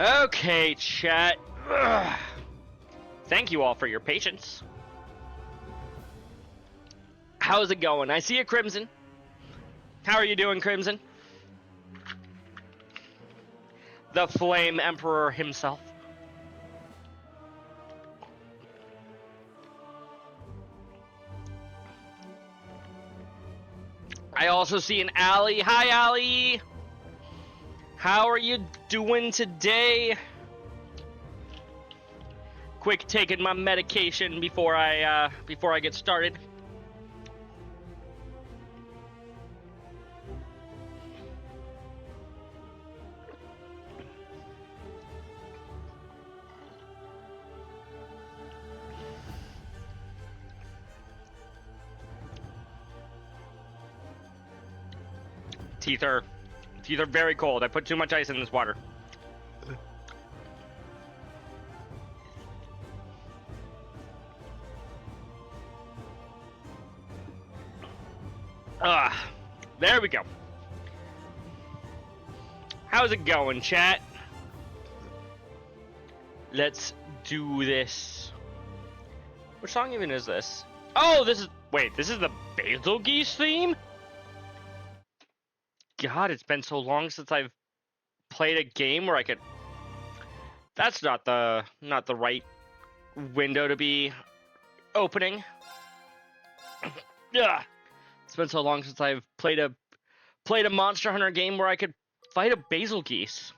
Okay, chat. Ugh. Thank you all for your patience. How's it going? I see you, Crimson. How are you doing, Crimson? The Flame Emperor himself. I also see an Allie. Hi, Allie. How are you doing today? Quick, taking my medication before I get started. Teeth are very cold. I put too much ice in this water. There we go. How's it going, chat? Let's do this. Which song even is this? Oh, this is the Basil Geese theme? God, it's been so long since I've played a game where I could... That's not the right window to be opening. Yeah. It's been so long since I've played a Monster Hunter game where I could fight a Basil Geese.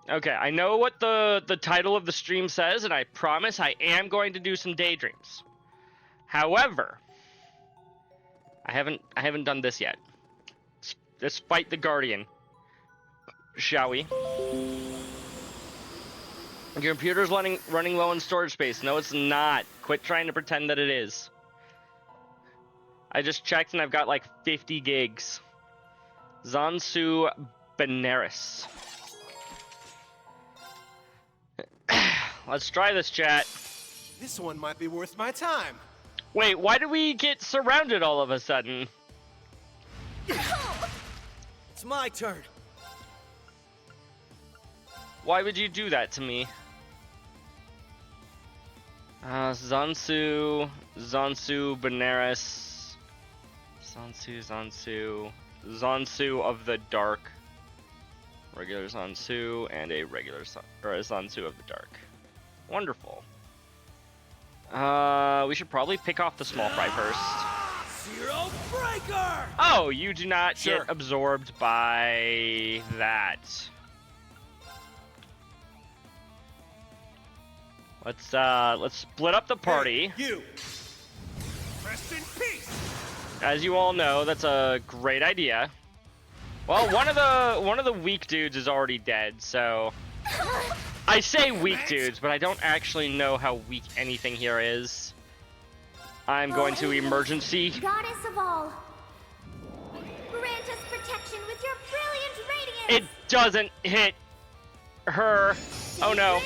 Okay, I know what the title of the stream says, and I promise I am going to do some Daydreams. However, I haven't done this yet. Let's fight the Guardian, shall we? Your computer's running low on storage space. No, it's not. Quit trying to pretend that it is. I just checked and I've got like 50 gigs. Zansu Benares. Let's try this, chat. This one might be worth my time. Wait, why did we get surrounded all of a sudden? It's my turn. Why would you do that to me? Zansu Benares. Zansu of the Dark. Regular Zansu and a regular Zansu of the Dark. Wonderful. We should probably pick off the small fry first. Zero Breaker! Oh, you do not get absorbed by that. Let's split up the party. Hey, you. Rest in peace. As you all know, that's a great idea. Well, one of the weak dudes is already dead, so I say weak dudes, but I don't actually know how weak anything here is. I'm going to emergency. Goddess of all, grant us protection with your brilliant radiance. It doesn't hit her. Oh no.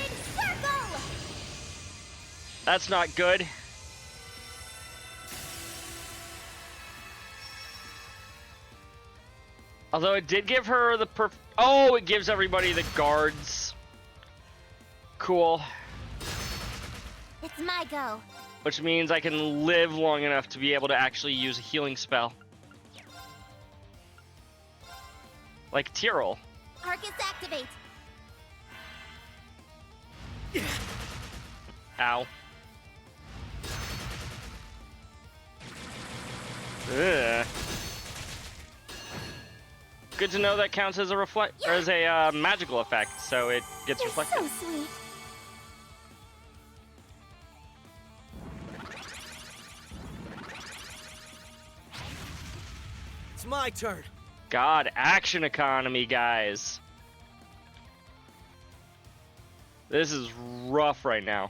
That's not good. Although it did give her the oh, it gives everybody the guards. Cool. It's my go. Which means I can live long enough to be able to actually use a healing spell. Like Tyrell. Arcus activate. Ow. Ugh. Good to know that counts as a magical effect, so it gets reflected. So sweet. It's my turn. God, action economy, guys. This is rough right now.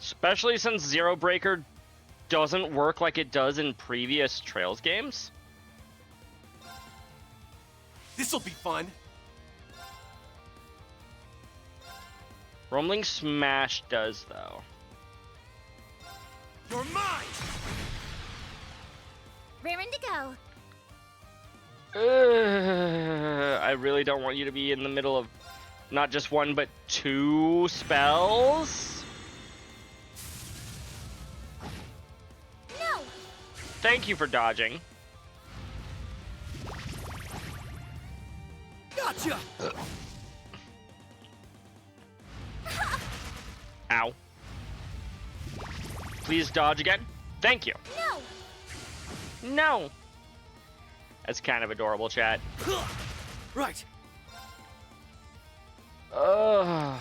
Especially since Zero Breaker doesn't work like it does in previous Trails games. This'll be fun. Rumbling Smash does, though. You're mine! Raring to go. I really don't want you to be in the middle of not just one, but two spells. No! Thank you for dodging. Gotcha! Ow. Please dodge again. Thank you. No! No. That's kind of adorable, chat. Right. Ugh.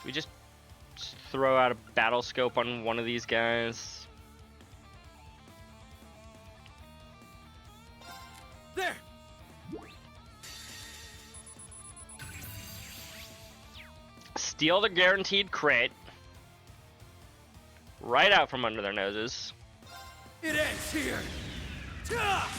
We just throw out a battle scope on one of these guys. There! Steal the guaranteed crit. Right out from under their noses. It ends here! Ta!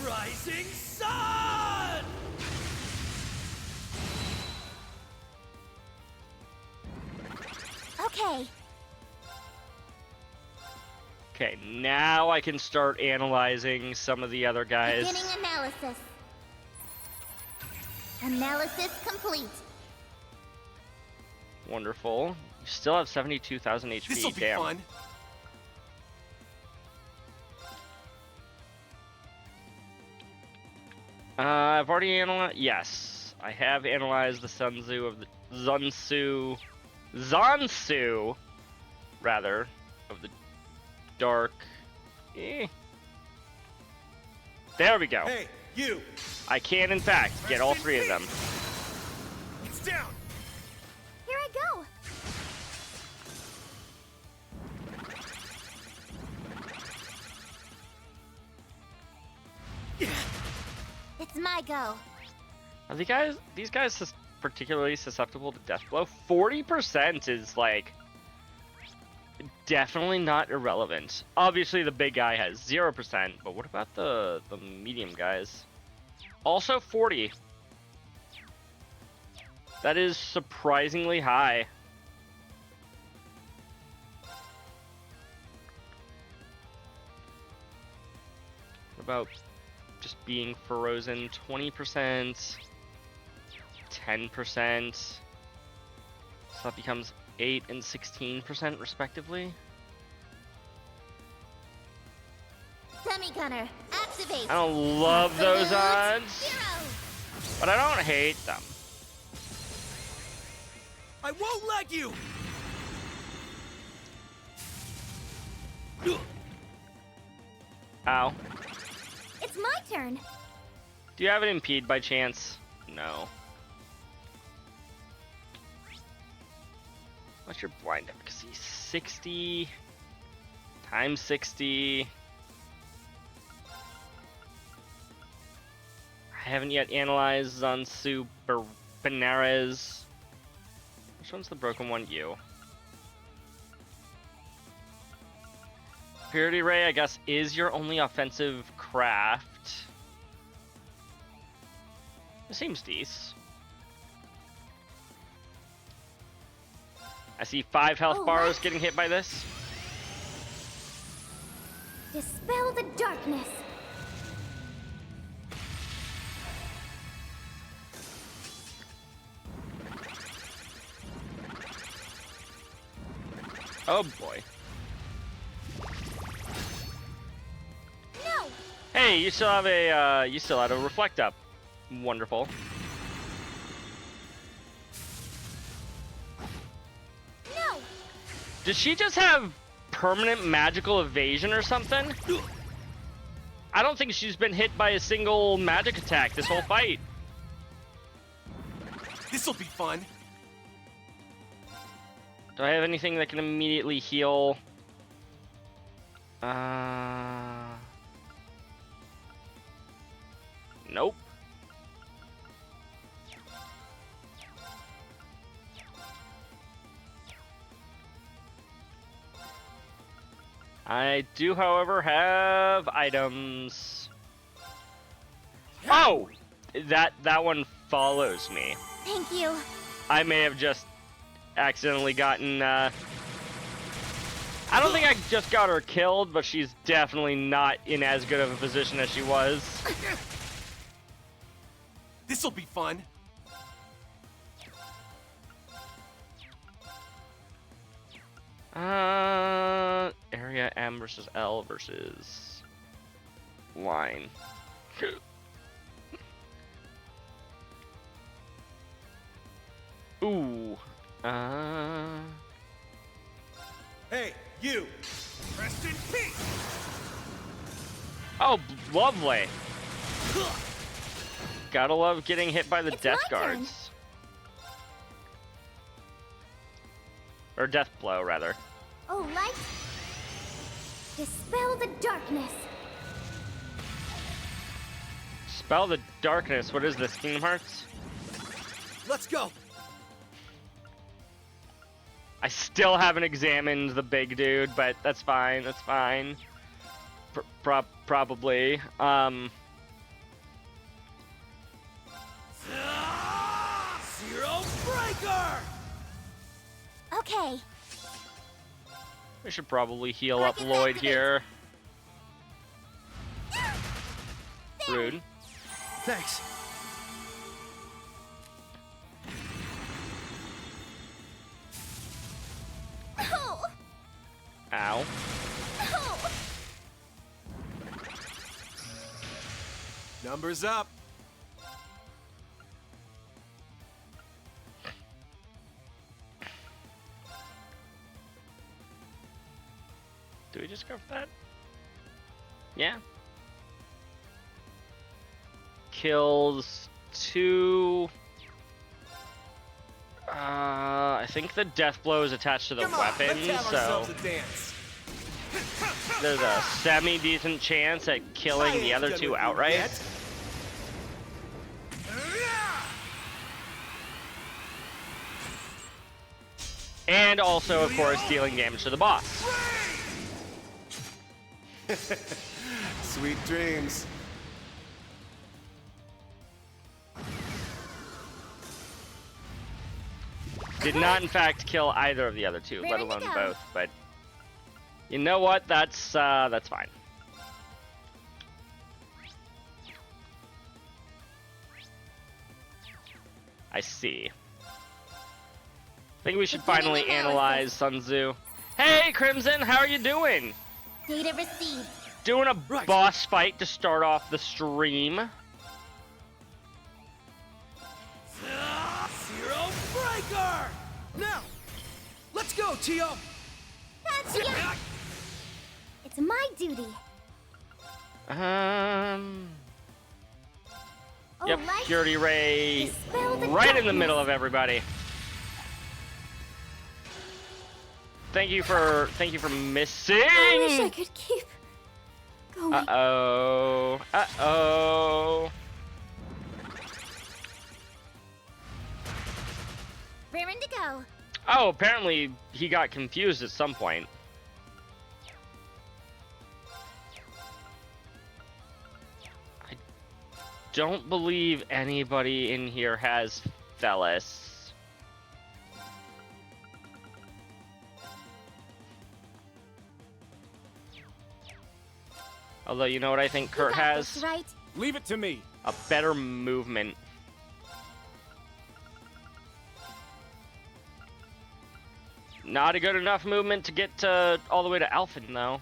Rising Sun! Okay. Okay, now I can start analyzing some of the other guys. Beginning analysis. Analysis complete. Wonderful. You still have 72,000 HP. This'll be Damn. fun. I've already analyzed. Yes, I have analyzed the Zansu of the Zansu, rather, of the dark. There we go. Hey, you! I can, in fact, get all three of them. It's down! Here I go. It's my go. Are these guys particularly susceptible to death blow? 40% is like definitely not irrelevant. Obviously, the big guy has 0%, but what about the medium guys? Also 40. That is surprisingly high. What about just being frozen? 20%, 10%. So that becomes 8 and 16% respectively. Semi-gunner, activate. I don't love those Absolute odds, zero. but I don't hate them. I won't let you! Ow. It's my turn. Do you have an impede by chance? No. What's your blind efficacy? 60 times 60. I haven't yet analyzed Zansu Benares. Which one's the broken one? You. Purity Ray, I guess, is your only offensive craft. It seems decent. I see 5 health Oh, bars what? getting hit by this. Dispel the darkness. Oh boy. No. Hey, you still have a reflect up. Wonderful. No. Did she just have permanent magical evasion or something? I don't think she's been hit by a single magic attack this whole fight. This'll be fun. Do I have anything that can immediately heal? Nope. I do, however, have items. Oh! That one follows me. Thank you. I may have just accidentally gotten, I don't think I just got her killed, but she's definitely not in as good of a position as she was. This'll be fun. Area M versus L versus line. Ooh. Hey, you! Rest in peace! Oh, lovely. Gotta love getting hit by the It's death my turn. guards. Or death blow, rather. Oh, light! Dispel the darkness. Spell the darkness. What is this, Kingdom Hearts? Let's go! I still haven't examined the big dude, but that's fine. That's fine. Probably. Zero Breaker! Okay. We should probably heal up Target Lloyd activate. here. There. Rude. Thanks. Oh. Ow. Oh. Numbers up. Do we just go for that? Yeah. Kills 2. I think the death blow is attached to the Come on, weapon, let's have so ourselves a dance. there's a semi-decent chance at killing I the ain't other done two with you outright. yet. And also, of course, dealing damage to the boss. Sweet dreams. Did not, in fact, kill either of the other two, let Raring to alone go. both. But you know what? That's fine. I see. I think we should Beginning finally analyze analysis. Sun Tzu. Hey, Crimson, how are you doing? Data received. Doing a Right. boss fight to start off the stream. Zero Breaker! Now! Let's go, Tio! That's it. It's my duty. Oh, Yep, light. Purity Ray Dispel the right in the darkness. middle of everybody. Thank you for missing. I wish I could keep going. Uh-oh. Uh-oh. Raring to go. Oh, apparently he got confused at some point. I don't believe anybody in here has Felis. Although, you know what I think You Kurt got has? this, right? Leave it to me. A better movement. Not a good enough movement to get all the way to Alphen, though.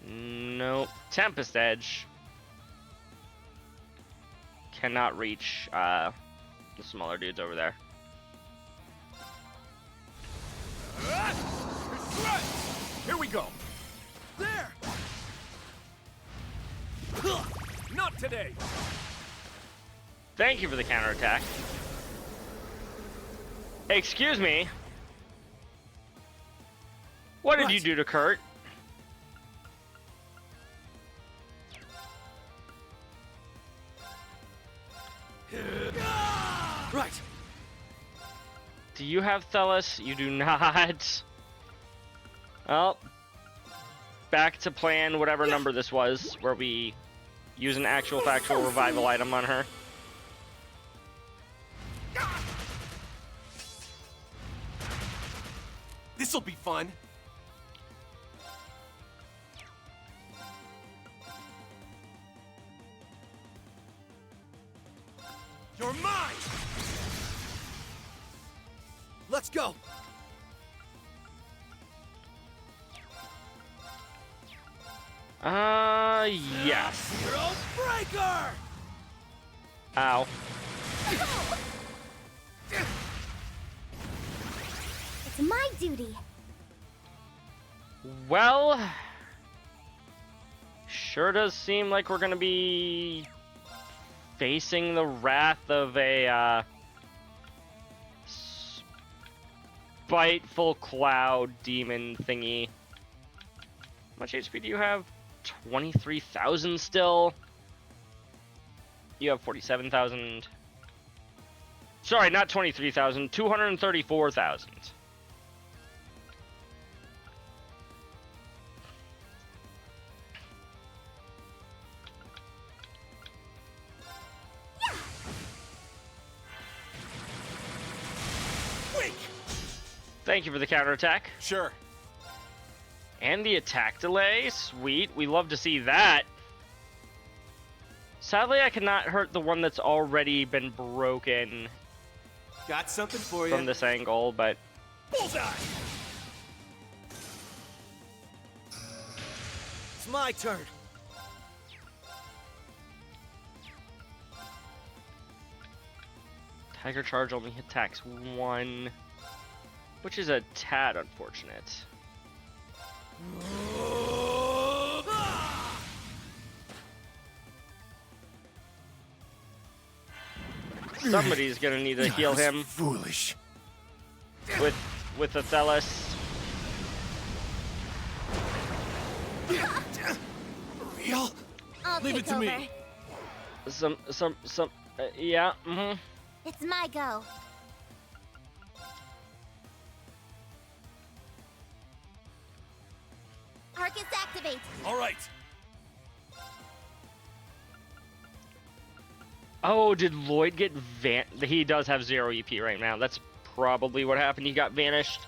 Nope. Tempest Edge. Cannot reach the smaller dudes over there. Here we go. There! Not today! Thank you for the counterattack. Excuse me. What did Right. you do to Kurt? Right. Do you have Thelis? You do not. Well, back to plan whatever number this was, where we use an actual factual revival item on her. This'll be fun. You're mine! Let's go! Yes. Hero Breaker! Ow. It's my duty. Well, sure does seem like we're gonna be facing the wrath of a spiteful cloud demon thingy. How much HP do you have? 23,000 still. You have 47,000. Sorry, not 23,000. 234,000. Wait! Thank you for the counterattack. Sure. And the attack delay. Sweet. We love to see that. Sadly, I cannot hurt the one that's already been broken Got something for you. from this angle, but Bullseye! It's my turn. Tiger Charge only attacks one, which is a tad unfortunate. Somebody's gonna need to heal him Foolish. with the Thelis. Real? I'll Leave take it to over. me. Yeah, mm-hmm. It's my go. Arcus activate. All right. Oh, did Lloyd get he does have 0 EP right now. That's probably what happened. He got vanished.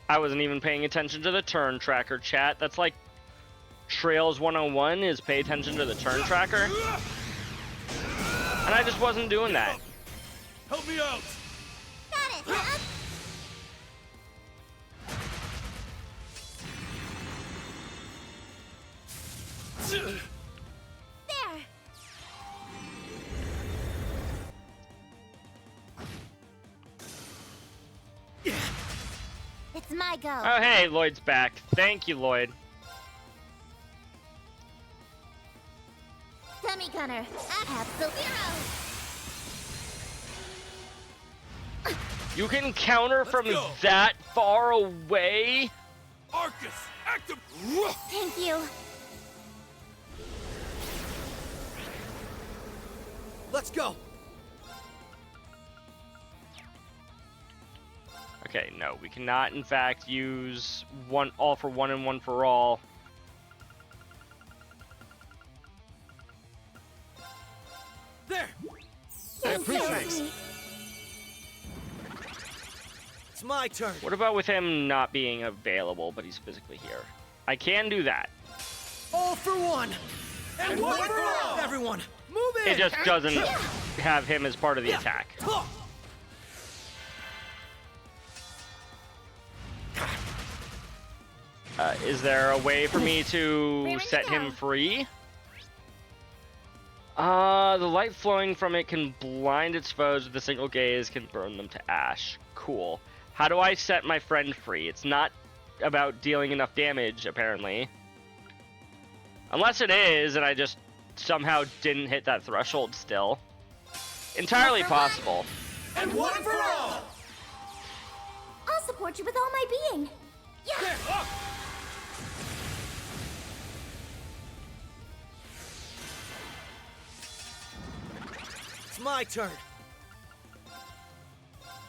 I wasn't even paying attention to the turn tracker, chat. That's like Trails 101 is pay attention to the turn tracker. And I just wasn't doing that. Help me out. Got it. Up. There. It's my go. Oh, hey, Lloyd's back. Thank you, Lloyd. Dummy gunner. Absolute zero. You can counter from go. that far away? Arcus, active. Thank you. Let's go. Okay, no, we cannot, in fact, use one all for one and one for all. There. I appreciate it. It's my turn. What about with him not being available, but he's physically here? I can do that. All for one. And one for all. Everyone, move in. It just doesn't have him as part of the attack. Is there a way for me to set him free? The light flowing from it can blind its foes with a single gaze, can burn them to ash. Cool. How do I set my friend free? It's not about dealing enough damage, apparently. Unless it is, and I just somehow didn't hit that threshold still. Entirely possible. And one for all. I'll support you with all my being. Yeah. It's my turn.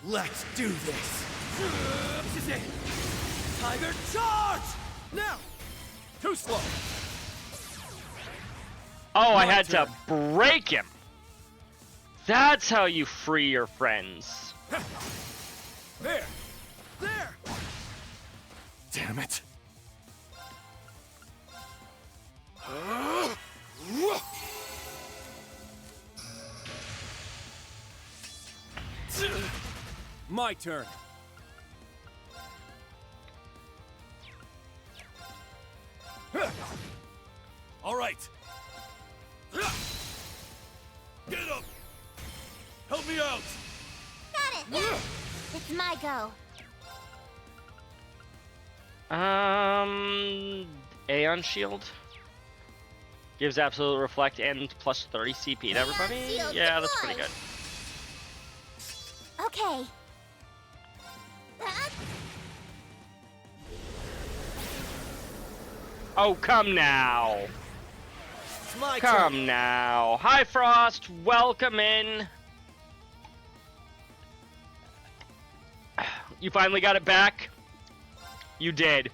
Let's do this. This is it. Tiger charge! Now! Too slow. Oh, I My had turn. to break him. That's how you free your friends. There! There! Damn it! My turn. All right. Get up! Help me out! Got it! It's my go. Aeon Shield gives absolute reflect and plus 30 CP to everybody. Aeon Shield Yeah, that's pretty deployed. good. Okay. Oh, come now. It's my Come now. Hi, Frost. Welcome in. You finally got it back? You did.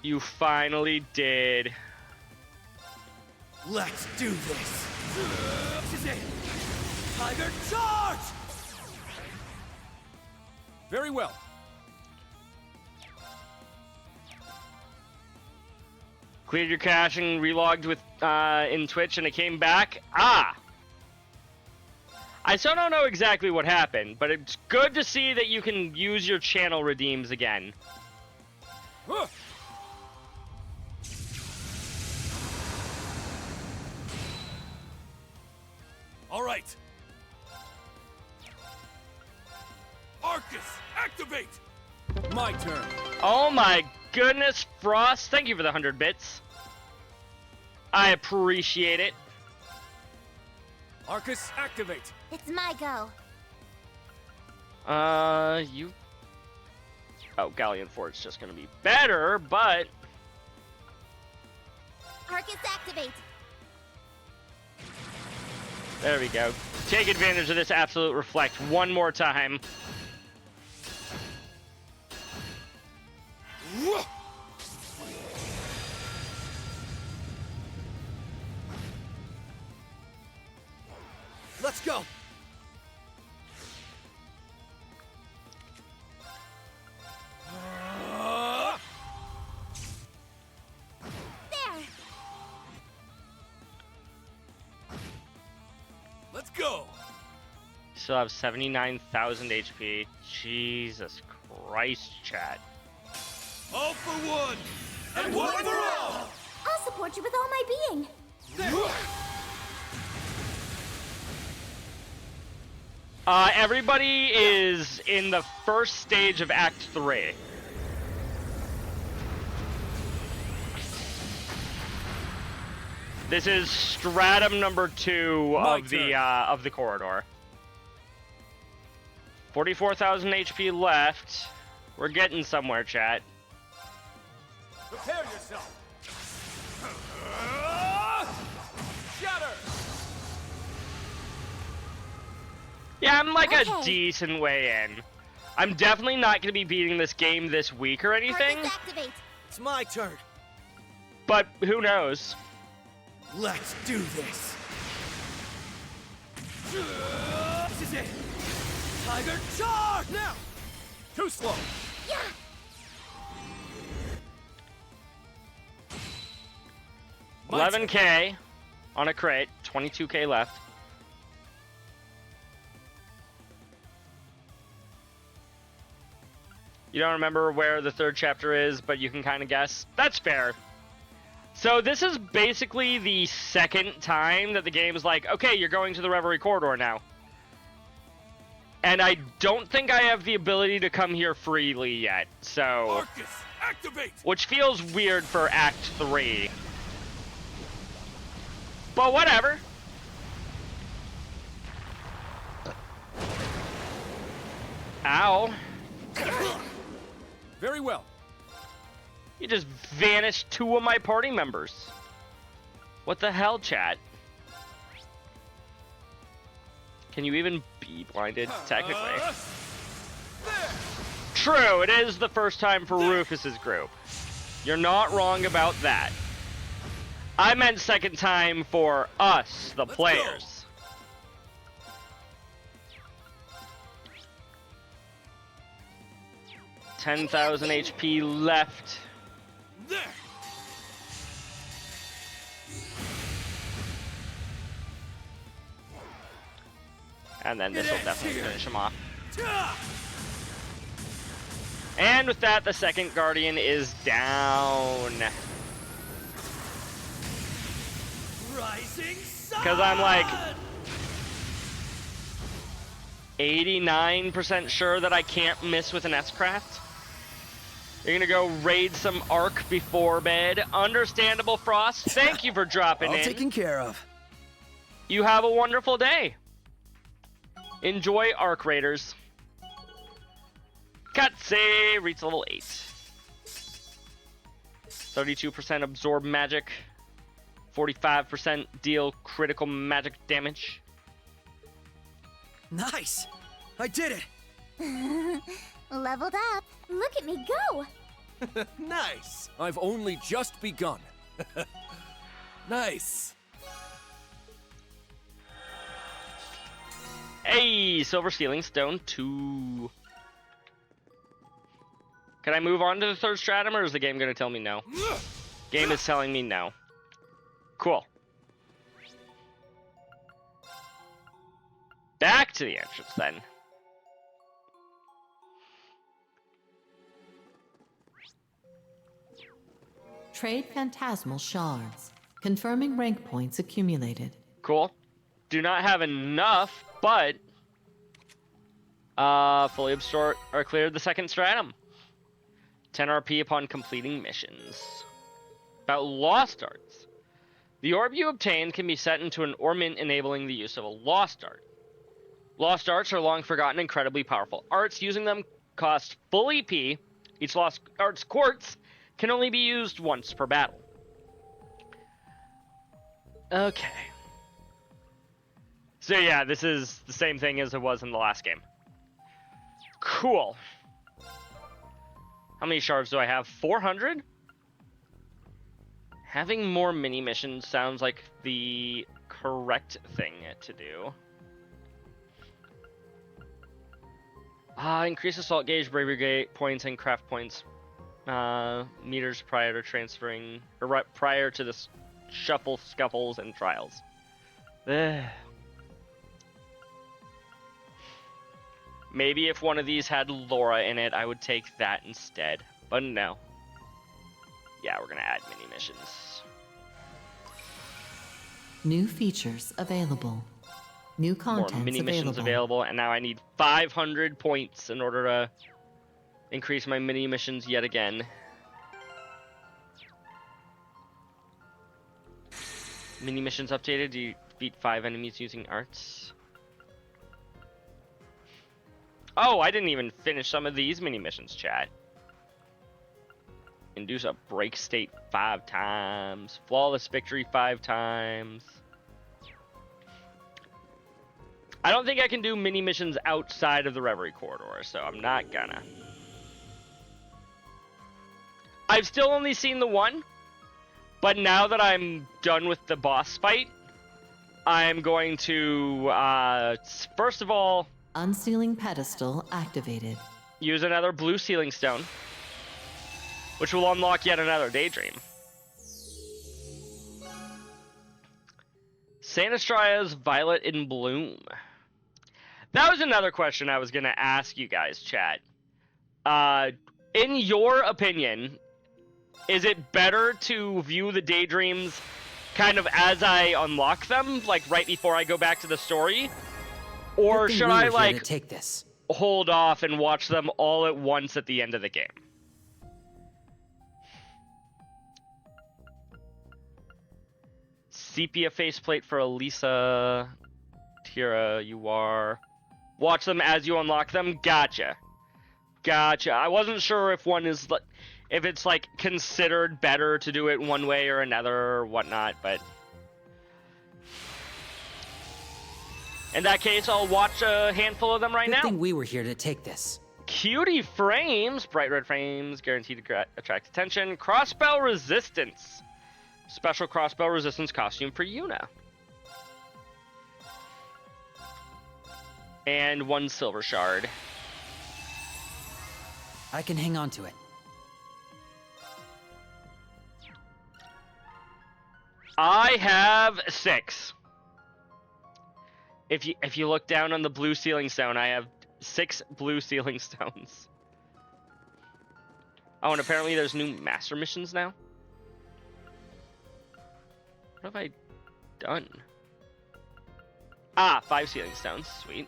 You finally did. turn. Let's do this. This is it. Tiger charge! Very well. Cleared your cache and relogged with in Twitch, and it came back. Ah! I still don't know exactly what happened, but it's good to see that you can use your channel redeems again. Huh. All right. Arcus, activate! My turn. Oh my goodness, Frost! Thank you for the 100 bits. I appreciate it. Arcus, activate. It's my go. You... Oh, Galleon Fort's just gonna be better, but... Arcus activate. There we go. Take advantage of this absolute reflect one more time. Let's go. There. Let's go. Still have 79,000 HP. Jesus Christ, chat. All for one, and one for all. I'll support you with all my being. Everybody is in the first stage of Act 3. This is stratum number 2 of the corridor. 44,000 HP left. We're getting somewhere, chat. Prepare yourself. Shatter. Yeah, I'm like a Okay. decent way in. I'm definitely not going to be beating this game this week or anything, Arcus activate. It's my turn. but who knows? Let's do this. This is it. Tiger charge now. Too slow. Yeah. My turn. 11k on a crit, 22k left. You don't remember where the third chapter is, but you can kind of guess. That's fair. So this is basically the second time that the game is like, okay, you're going to the Reverie Corridor now. And I don't think I have the ability to come here freely yet, so... Arcus, activate. Which feels weird for Act 3. But whatever. Ow. Very well. You just vanished 2 of my party members. What the hell, chat? Can you even be blinded? Technically. There. True, it is the first time for Rufus's group. You're not wrong about that. I meant second time for us, the Let's players. 10,000 HP left. There. And then this will definitely finish him off. Ta! And with that, the second Guardian is down. Rising sun. Because I'm like 89% sure that I can't miss with an S-Craft. You're gonna go raid some Arc before bed. Understandable, Frost. Thank you for dropping all in. taken care of. You have a wonderful day. Enjoy Arc Raiders. Cutsy reach level 8. 32% absorb magic. 45% deal critical magic damage. Nice. I did it. Leveled up. Look at me go. Nice. I've only just begun. Nice. Hey, Silver Stealing Stone 2. Can I move on to the third stratum, or is the game going to tell me no? Game is telling me no. Cool. Back to the entrance, then. Trade phantasmal shards. Confirming rank points accumulated. Cool. Do not have enough, but fully absorbed or cleared the second stratum. 10 RP upon completing missions. About Lost Arts. The orb you obtain can be set into an ornament enabling the use of a Lost Art. Lost Arts are long forgotten, incredibly powerful arts. Using them cost full EP. Each Lost Arts quartz can only be used once per battle. Okay. So yeah, this is the same thing as it was in the last game. Cool. How many shards do I have? 400? Having more mini missions sounds like the correct thing to do. Increase assault gauge, bravery points, and craft points. Meters prior to transferring, or prior to the shuffle, scuffles, and trials. Ugh. Maybe if one of these had Laura in it, I would take that instead. But no. Yeah, we're gonna add mini missions. New features available. New More content mini missions available, and now I need 500 points in order to increase my mini missions yet again. Mini missions updated. Do you beat 5 enemies using arts? Oh, I didn't even finish some of these mini missions, chat. Induce a break state 5 times. Flawless victory 5 times. I don't think I can do mini missions outside of the Reverie corridor, so I'm not gonna. I've still only seen the one, but now that I'm done with the boss fight, I'm going to, first of all, Unsealing pedestal activated. use another blue sealing stone, which will unlock yet another Daydream. Sanastria's Violet in Bloom. That was another question I was going to ask you guys, chat. In your opinion, is it better to view the Daydreams kind of as I unlock them, like right before I go back to the story? Or should I, like, take this? hold off and watch them all at once at the end of the game? Sepia faceplate for Elisa. Tira, you are. Watch them as you unlock them. Gotcha. Gotcha. I wasn't sure if one is, if it's like considered better to do it one way or another or whatnot, but in that case, I'll watch a handful of them right now. Good thing we were here to take this. Cutie frames, bright red frames, guaranteed to attract attention. Crossbow resistance. Special crossbow resistance costume for Yuna. And 1 silver shard. I can hang on to it. I have 6. If you look down on the blue sealing stone, I have 6 blue sealing stones. Oh, and apparently there's new master missions now. What have I done? Ah, 5 sealing stones. Sweet.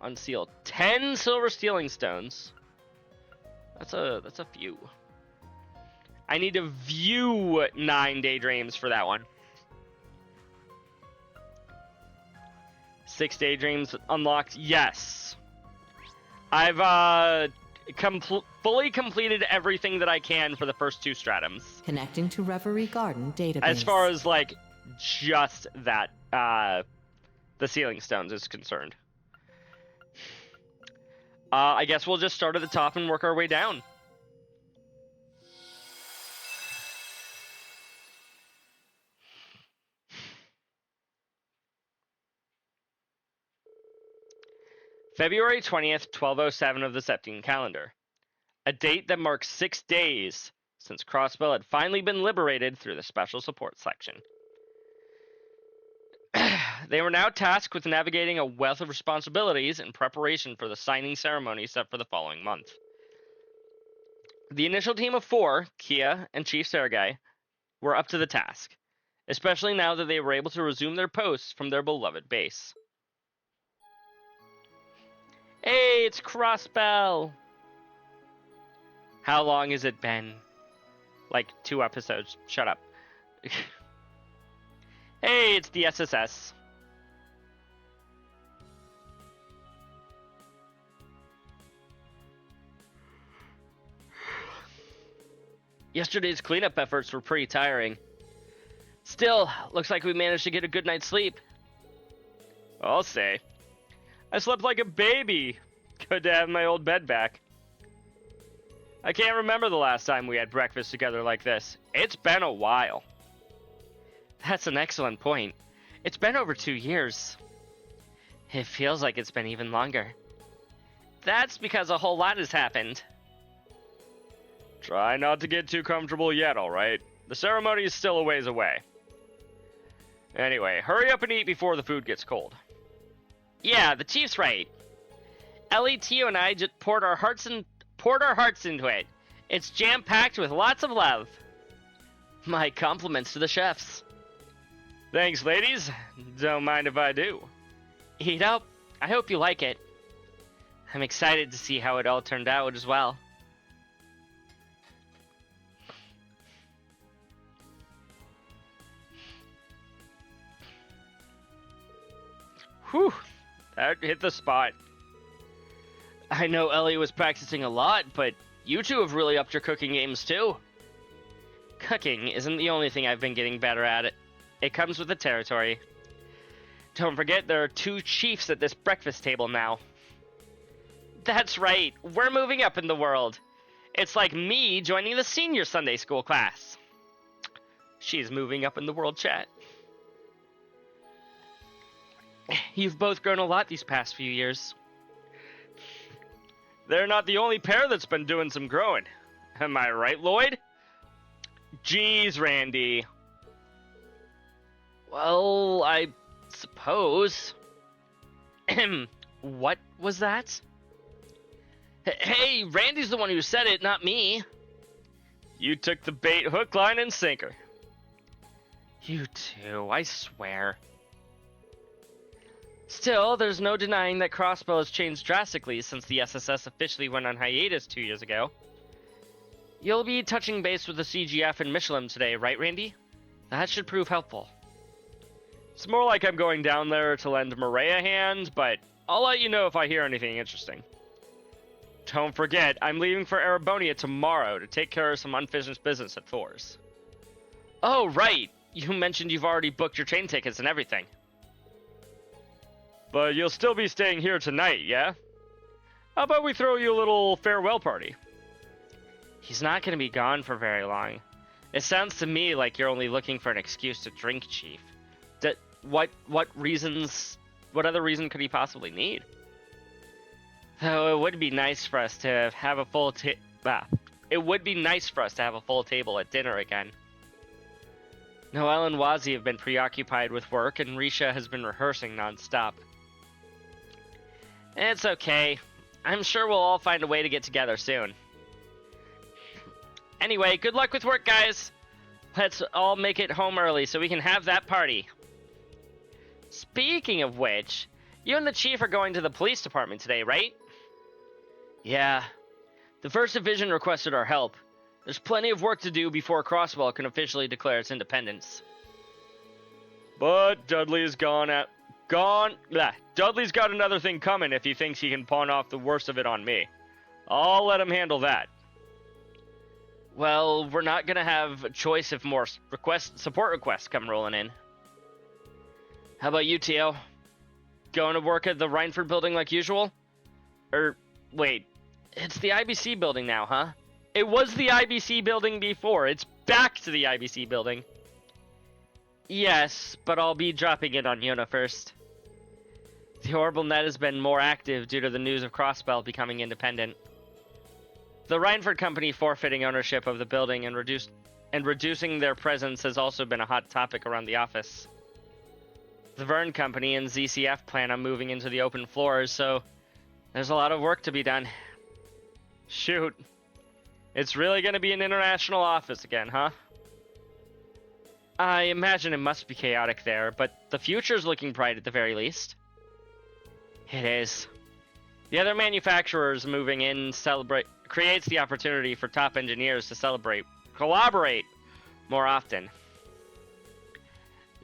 Unseal 10 silver sealing stones. That's a few. I need to view 9 daydreams for that one. 6 daydreams unlocked. Yes. I've fully completed everything that I can for the first 2 stratums. Connecting to Reverie Garden database. As far as like just that the sealing stones is concerned. I guess we'll just start at the top and work our way down. February 20th, 1207 of the Septine calendar. A date that marks 6 days since Crossbell had finally been liberated through the special support section. They were now tasked with navigating a wealth of responsibilities in preparation for the signing ceremony set for the following month. The initial team of 4, Kia and Chief Sergei, were up to the task, especially now that they were able to resume their posts from their beloved base. Hey, it's Crossbell! How long has it been? Like 2 episodes. Shut up. Hey, it's the SSS. Yesterday's cleanup efforts were pretty tiring. Still, looks like we managed to get a good night's sleep. I'll say. I slept like a baby. Good to have my old bed back. I can't remember the last time we had breakfast together like this. It's been a while. That's an excellent point. It's been over 2 years. It feels like it's been even longer. That's because a whole lot has happened. Try not to get too comfortable yet, alright? The ceremony is still a ways away. Anyway, hurry up and eat before the food gets cold. Yeah, the chief's right. Ellie, Tio, and I just poured our hearts into it. It's jam-packed with lots of love. My compliments to the chefs. Thanks, ladies. Don't mind if I do. Eat up. I hope you like it. I'm excited to see how it all turned out as well. Whew, that hit the spot. I know Ellie was practicing a lot, but you two have really upped your cooking games too. Cooking isn't the only thing I've been getting better at. It comes with the territory. Don't forget there are 2 chiefs at this breakfast table now. That's right, we're moving up in the world. It's like me joining the senior Sunday school class. She's moving up in the world, chat. You've both grown a lot these past few years. They're not the only pair that's been doing some growing. Am I right, Lloyd? Jeez, Randy. Well, I suppose. What was that? Hey, Randy's the one who said it, not me. You took the bait hook, line, and sinker. You too, I swear. Still, there's no denying that Crossbow has changed drastically since the SSS officially went on hiatus 2 years ago. You'll be touching base with the CGF and Michelin today, right, Randy? That should prove helpful. It's more like I'm going down there to lend Maria a hand, but I'll let you know if I hear anything interesting. Don't forget, I'm leaving for Erebonia tomorrow to take care of some unfinished business at Thor's. Oh, right! You mentioned you've already booked your train tickets and everything. But you'll still be staying here tonight, yeah? How about we throw you a little farewell party? He's not going to be gone for very long. It sounds to me like you're only looking for an excuse to drink, Chief. What other reason could he possibly need? Though it would be nice for us to have a full it would be nice for us to have a full table at dinner again. Noelle and Wazi have been preoccupied with work, and Risha has been rehearsing non-stop. It's okay. I'm sure we'll all find a way to get together soon. Anyway, good luck with work, guys. Let's all make it home early so we can have that party. Speaking of which, you and the Chief are going to the police department today, right? Yeah. The 1st Division requested our help. There's plenty of work to do before Crosswell can officially declare its independence. But Dudley's Dudley's got another thing coming if he thinks he can pawn off the worst of it on me. I'll let him handle that. Well, we're not gonna have a choice if more support requests come rolling in. How about you, Tio? Going to work at the Reinford building like usual? Wait, it's the IBC building now, huh? It was the IBC building before. It's back to the IBC building. Yes, but I'll be dropping in on Yona first. The Orbital Net has been more active due to the news of Crossbell becoming independent. The Reinford Company forfeiting ownership of the building and reducing their presence has also been a hot topic around the office. The Verne Company and ZCF plan on moving into the open floors, so there's a lot of work to be done. Shoot. It's really going to be an international office again, huh? I imagine it must be chaotic there, but the future's looking bright at the very least. It is. The other manufacturers moving in creates the opportunity for top engineers to collaborate more often.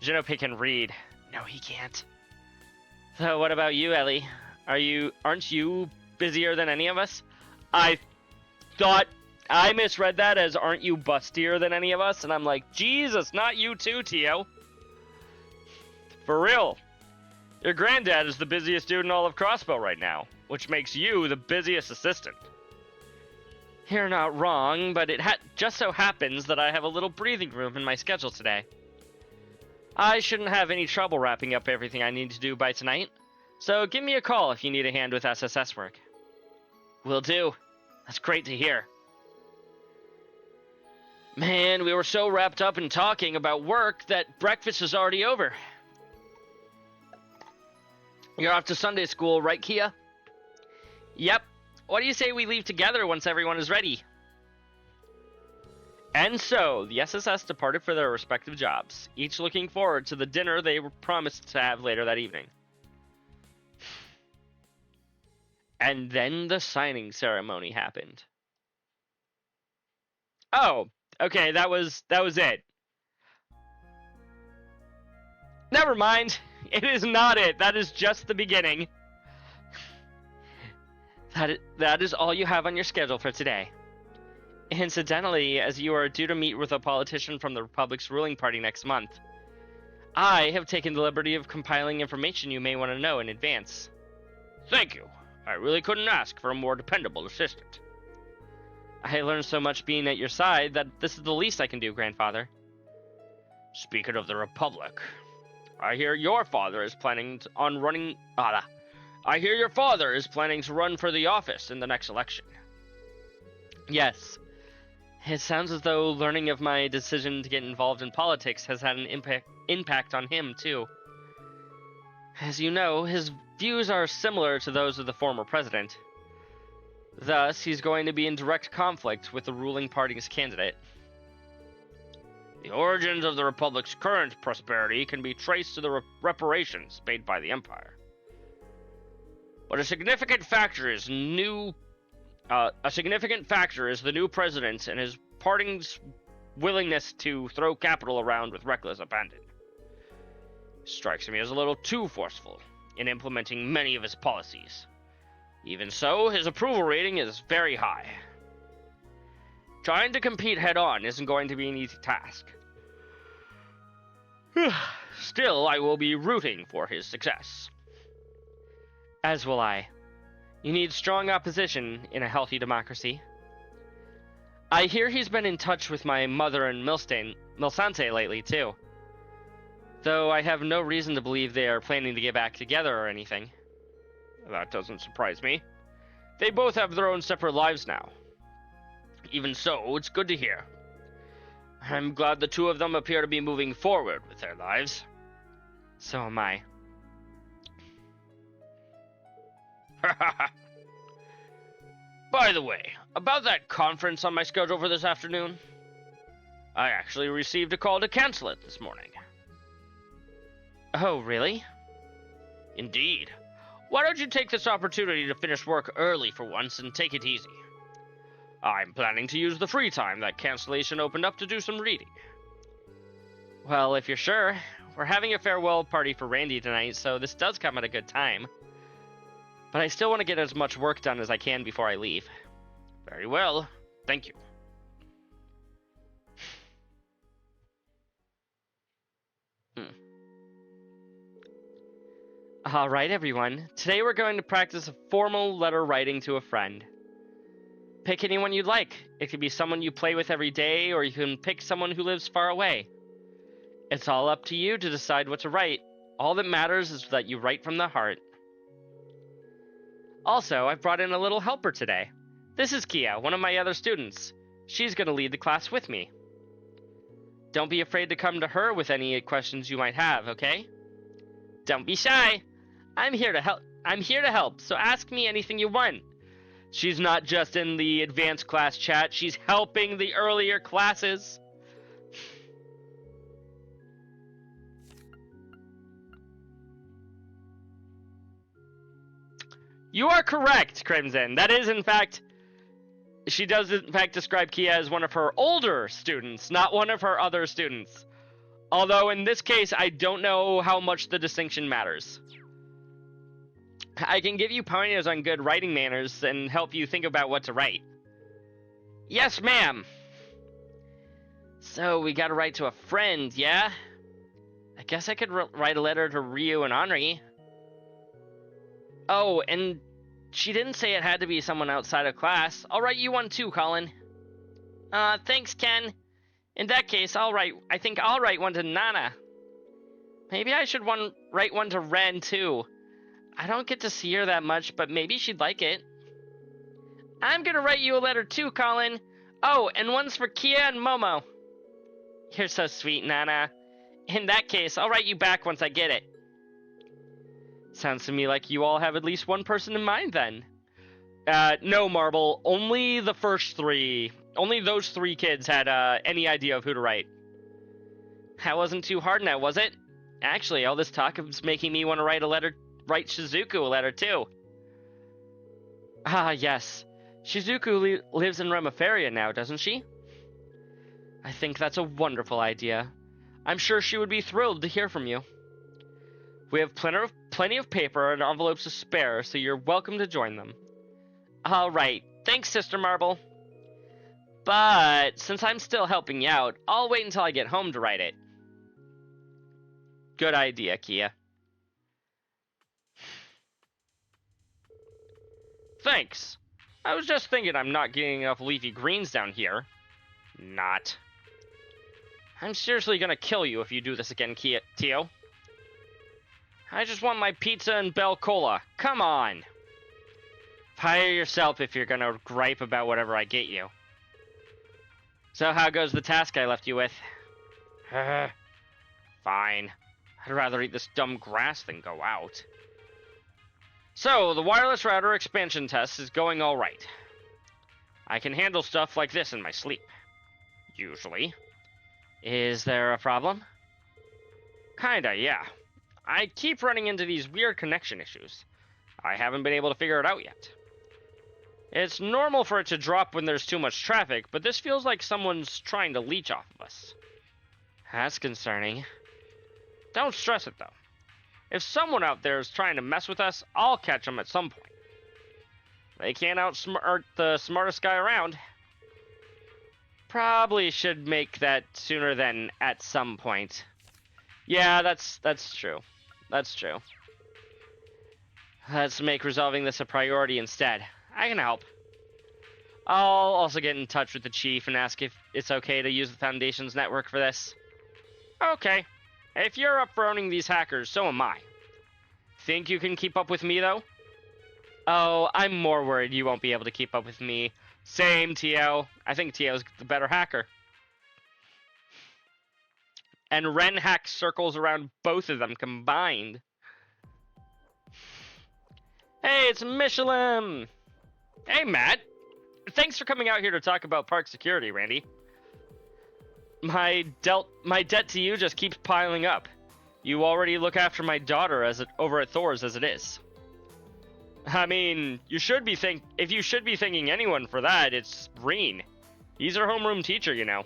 Genope can read. No, he can't. So what about you, Ellie? Aren't you busier than any of us? I thought I misread that as aren't you bustier than any of us? And I'm like, Jesus, not you too, Tio. For real. Your granddad is the busiest dude in all of Crossbow right now, which makes you the busiest assistant. You're not wrong, but it just so happens that I have a little breathing room in my schedule today. I shouldn't have any trouble wrapping up everything I need to do by tonight, so give me a call if you need a hand with SSS work. Will do. That's great to hear. Man, we were so wrapped up in talking about work that breakfast is already over. You're off to Sunday school, right, Kia? Yep. What do you say we leave together once everyone is ready? And so, the SSS departed for their respective jobs, each looking forward to the dinner they were promised to have later that evening. And then the signing ceremony happened. Oh, okay, that was it. Never mind. It is not it. That is just the beginning. That is all you have on your schedule for today. Incidentally, as you are due to meet with a politician from the Republic's ruling party next month, I have taken the liberty of compiling information you may want to know in advance. Thank you. I really couldn't ask for a more dependable assistant. I learned so much being at your side that this is the least I can do, Grandfather. Speaking of the Republic, I hear your father is planning to run for the office in the next election. Yes. It sounds as though learning of my decision to get involved in politics has had an impact on him, too. As you know, his views are similar to those of the former president. Thus, he's going to be in direct conflict with the ruling party's candidate. The origins of the Republic's current prosperity can be traced to the reparations paid by the Empire. But a significant factor is the new president and his party's willingness to throw capital around with reckless abandon. Strikes me as a little too forceful in implementing many of his policies. Even so, his approval rating is very high. Trying to compete head-on isn't going to be an easy task. Still, I will be rooting for his success. As will I. You need strong opposition in a healthy democracy. I hear he's been in touch with my mother and Milsante lately, too. Though I have no reason to believe they are planning to get back together or anything. That doesn't surprise me. They both have their own separate lives now. Even so, it's good to hear. I'm glad the two of them appear to be moving forward with their lives. So am I. By the way, about that conference on my schedule for this afternoon, I actually received a call to cancel it this morning. Oh, really? Indeed. Why don't you take this opportunity to finish work early for once and take it easy? I'm planning to use the free time that cancellation opened up to do some reading. Well, if you're sure, we're having a farewell party for Randy tonight, so this does come at a good time. But I still want to get as much work done as I can before I leave. Very well. Thank you. Alright, everyone. Today we're going to practice a formal letter writing to a friend. Pick anyone you'd like. It could be someone you play with every day, or you can pick someone who lives far away. It's all up to you to decide what to write. All that matters is that you write from the heart. Also, I've brought in a little helper today. This is Kia, one of my other students. She's going to lead the class with me. Don't be afraid to come to her with any questions you might have, okay? Don't be shy. I'm here to help, so ask me anything you want. She's not just in the advanced class chat, she's helping the earlier classes. You are correct, Crimson. That is, in fact, she does, in fact, describe Kia as one of her older students, not one of her other students. Although, in this case, I don't know how much the distinction matters. I can give you pointers on good writing manners and help you think about what to write. Yes, ma'am. So, we gotta write to a friend, yeah? I guess I could write a letter to Ryu and Henri. Oh, and she didn't say it had to be someone outside of class. I'll write you one too, Colin. Thanks, Ken. In that case, I think I'll write one to Nana. Maybe I should write one to Ren too. I don't get to see her that much, but maybe she'd like it. I'm gonna write you a letter too, Colin. Oh, and one's for Kia and Momo. You're so sweet, Nana. In that case, I'll write you back once I get it. Sounds to me like you all have at least one person in mind, then. No, Marble. Only the first three. Only those three kids had, any idea of who to write. That wasn't too hard now, was it? Actually, all this talk is making me want to write Shizuku a letter, too. Ah, yes. Shizuku lives in Remiferia now, doesn't she? I think that's a wonderful idea. I'm sure she would be thrilled to hear from you. We have plenty of paper and envelopes to spare, so you're welcome to join them. All right. Thanks, Sister Marble. But since I'm still helping you out, I'll wait until I get home to write it. Good idea, Kia. Thanks. I was just thinking I'm not getting enough leafy greens down here. Not. I'm seriously gonna kill you if you do this again, Tio. I just want my pizza and Bell Cola. Come on. Fire yourself if you're gonna gripe about whatever I get you. So how goes the task I left you with? Fine. I'd rather eat this dumb grass than go out. So, the wireless router expansion test is going alright. I can handle stuff like this in my sleep. Usually. Is there a problem? Kinda, yeah. I keep running into these weird connection issues. I haven't been able to figure it out yet. It's normal for it to drop when there's too much traffic, but this feels like someone's trying to leech off of us. That's concerning. Don't stress it, though. If someone out there is trying to mess with us, I'll catch them at some point. They can't outsmart the smartest guy around. Probably should make that sooner than at some point. Yeah, that's true. That's true. Let's make resolving this a priority instead. I can help. I'll also get in touch with the chief and ask if it's okay to use the Foundation's network for this. Okay. If you're up for owning these hackers, so am I. Think you can keep up with me, though? Oh, I'm more worried you won't be able to keep up with me. Same, Tio. I think Tio's the better hacker. And Ren hacks circles around both of them combined. Hey, it's Michelin! Hey, Matt. Thanks for coming out here to talk about park security, Randy. My debt to you just keeps piling up. You already look after my daughter over at Thor's as it is. I mean, if you should be thanking anyone for that, it's Reen. He's our homeroom teacher, you know.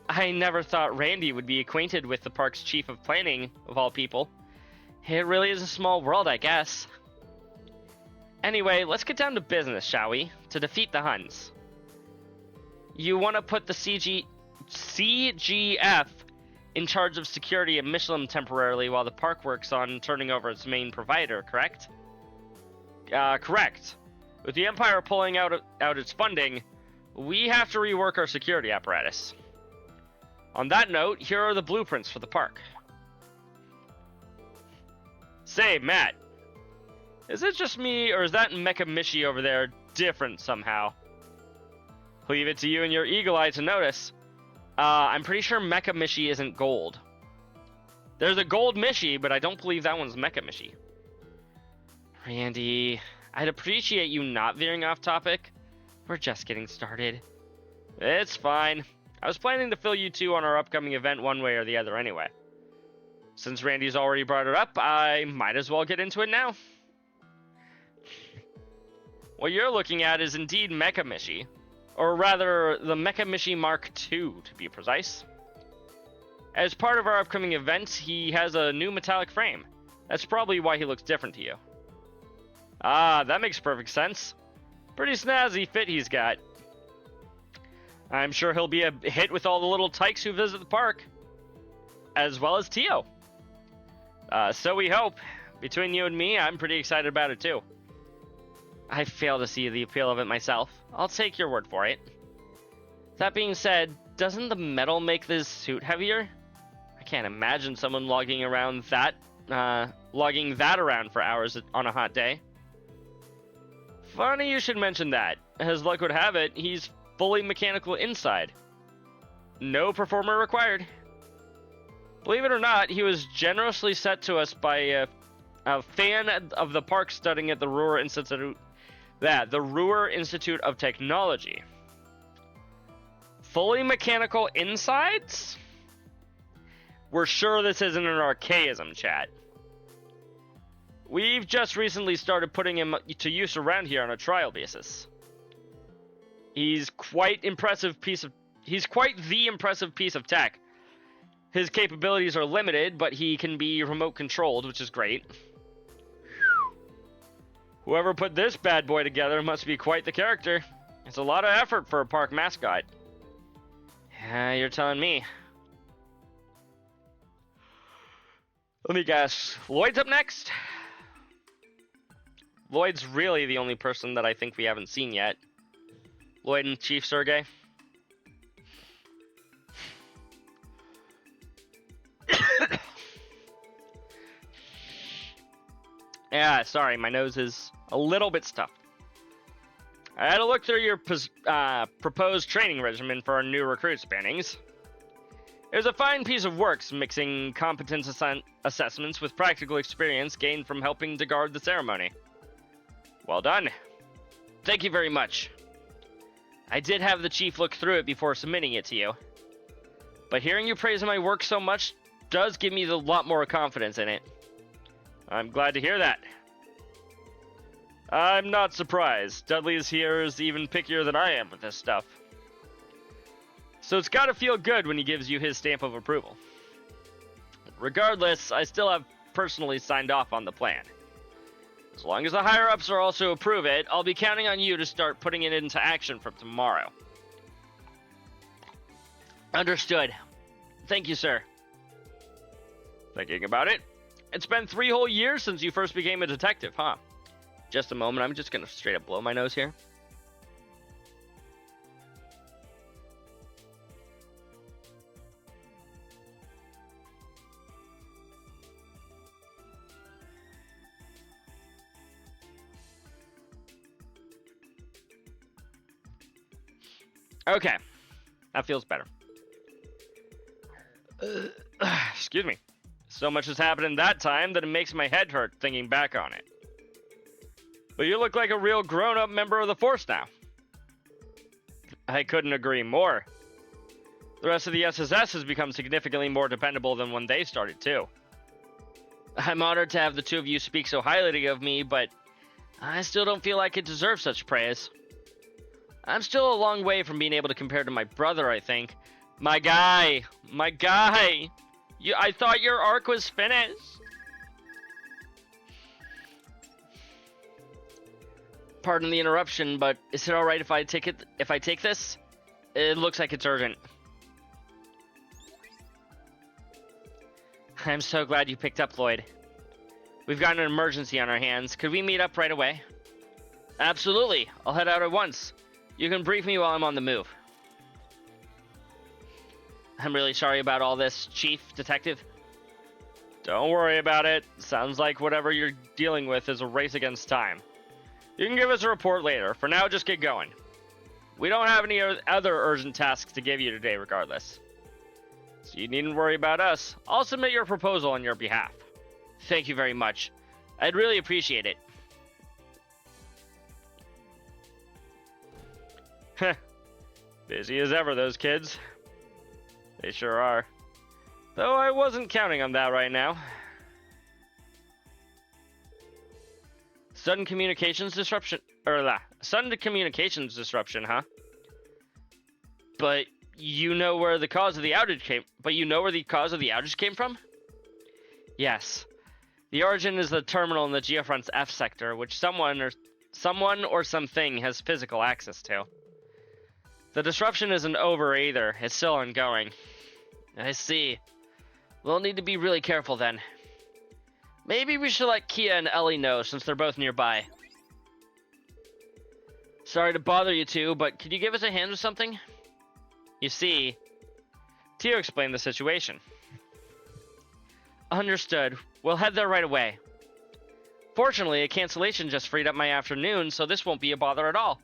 I never thought Randy would be acquainted with the park's chief of planning, of all people. It really is a small world, I guess. Anyway, let's get down to business, shall we? To defeat the Huns. You want to put the CGF in charge of security at Michelin temporarily while the park works on turning over its main provider, correct? Correct. With the Empire pulling out its funding, we have to rework our security apparatus. On that note, here are the blueprints for the park. Say, Matt, is it just me, or is that Mecha Mishi over there different somehow? Leave it to you and your eagle eye to notice. I'm pretty sure Mecha Mishi isn't gold. There's a gold Mishi, but I don't believe that one's Mecha Mishi. Randy, I'd appreciate you not veering off topic. We're just getting started. It's fine. I was planning to fill you two on our upcoming event one way or the other anyway. Since Randy's already brought it up, I might as well get into it now. What you're looking at is indeed Mecha Mishi. Or rather, the Mecha Mishi Mark II, to be precise. As part of our upcoming event, he has a new metallic frame. That's probably why he looks different to you. Ah, that makes perfect sense. Pretty snazzy fit he's got. I'm sure he'll be a hit with all the little tykes who visit the park. As well as Tio. So we hope. Between you and me, I'm pretty excited about it too. I fail to see the appeal of it myself. I'll take your word for it. That being said, doesn't the metal make this suit heavier? I can't imagine someone lugging that around for hours on a hot day. Funny you should mention that. As luck would have it, he's fully mechanical inside. No performer required. Believe it or not, he was generously sent to us by a fan of the park studying at the Ruhr Institute. The Ruhr Institute of Technology. Fully mechanical insides? We're sure this isn't an archaism, chat. We've just recently started putting him to use around here on a trial basis. He's quite the impressive piece of tech. His capabilities are limited, but he can be remote controlled, which is great. Whoever put this bad boy together must be quite the character. It's a lot of effort for a park mascot. Yeah, you're telling me. Let me guess. Lloyd's up next? Lloyd's really the only person that I think we haven't seen yet. Lloyd and Chief Sergey. Yeah, sorry, my nose is a little bit stuffed. I had to look through your proposed training regimen for our new recruits, Bannings. It was a fine piece of work, mixing competence assessments with practical experience gained from helping to guard the ceremony. Well done. Thank you very much. I did have the chief look through it before submitting it to you. But hearing you praise my work so much does give me a lot more confidence in it. I'm glad to hear that. I'm not surprised. Dudley's here is even pickier than I am with this stuff. So it's gotta feel good when he gives you his stamp of approval. Regardless, I still have personally signed off on the plan. As long as the higher-ups are also approve it, I'll be counting on you to start putting it into action from tomorrow. Understood. Thank you, sir. Thinking about it, it's been 3 whole years since you first became a detective, huh? Just a moment, I'm just gonna straight up blow my nose here. Okay. That feels better. Excuse me. So much has happened in that time that it makes my head hurt thinking back on it. But you look like a real grown-up member of the Force now. I couldn't agree more. The rest of the SSS has become significantly more dependable than when they started, too. I'm honored to have the two of you speak so highly of me, but I still don't feel like it deserves such praise. I'm still a long way from being able to compare to my brother, I think. My guy! My guy! I thought your arc was finished! Pardon the interruption, but is it alright if I take this? It looks like it's urgent. I'm so glad you picked up, Lloyd. We've got an emergency on our hands. Could we meet up right away? Absolutely. I'll head out at once. You can brief me while I'm on the move. I'm really sorry about all this, Chief Detective. Don't worry about it. Sounds like whatever you're dealing with is a race against time. You can give us a report later. For now, just get going. We don't have any other urgent tasks to give you today regardless. So you needn't worry about us. I'll submit your proposal on your behalf. Thank you very much. I'd really appreciate it. Heh. Busy as ever, those kids. They sure are. Though I wasn't counting on that right now. Sudden communications disruption, huh? But you know where the cause of the outage came from? Yes. The origin is the terminal in the Geofront's F sector, which someone or something has physical access to. The disruption isn't over either. It's still ongoing. I see. We'll need to be really careful then. Maybe we should let Kia and Ellie know since they're both nearby. Sorry to bother you two, but could you give us a hand with something? You see, Tio explained the situation. Understood. We'll head there right away. Fortunately, a cancellation just freed up my afternoon, so this won't be a bother at all.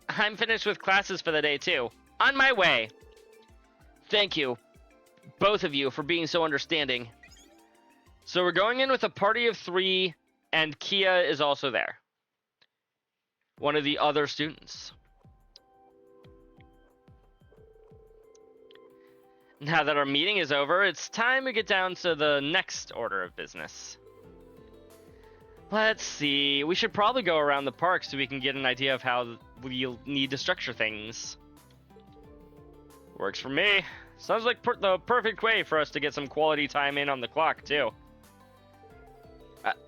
I'm finished with classes for the day too. On my way! Thank you, both of you, for being so understanding. So we're going in with a party of 3, and Kia is also there. One of the other students. Now that our meeting is over, it's time to get down to the next order of business. Let's see, we should probably go around the park so we can get an idea of how we'll need to structure things. Works for me. Sounds like the perfect way for us to get some quality time in on the clock, too.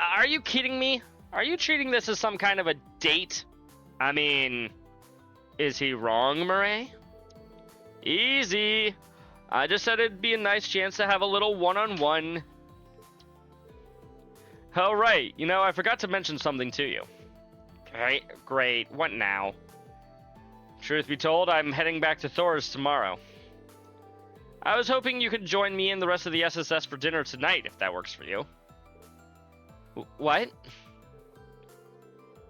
Are you kidding me? Are you treating this as some kind of a date? I mean, is he wrong, Murray? Easy. I just said it'd be a nice chance to have a little one-on-one. Oh, right. You know, I forgot to mention something to you. Great. What now? Truth be told, I'm heading back to Thor's tomorrow. I was hoping you could join me and the rest of the SSS for dinner tonight, if that works for you. What?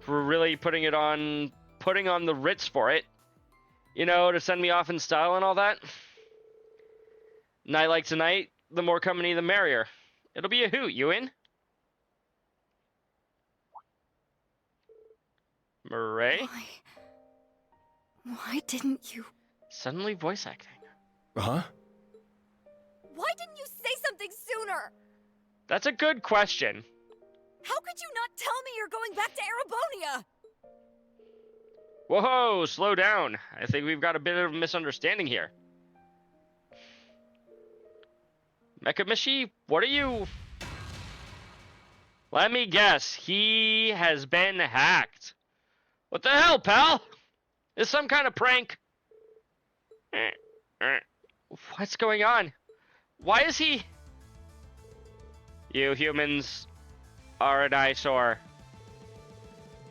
We're really putting on the Ritz for it. You know, to send me off in style and all that. Night like tonight, the more company the merrier. It'll be a hoot. You in? Murray? Why didn't you? Suddenly voice acting. Huh? Why didn't you say something sooner? That's a good question. How could you not tell me you're going back to Erebonia? Whoa, slow down. I think we've got a bit of a misunderstanding here. Mekamishi, what are you... Let me guess, he has been hacked. What the hell, pal? Is some kind of prank? What's going on? Why is he... You humans are an eyesore.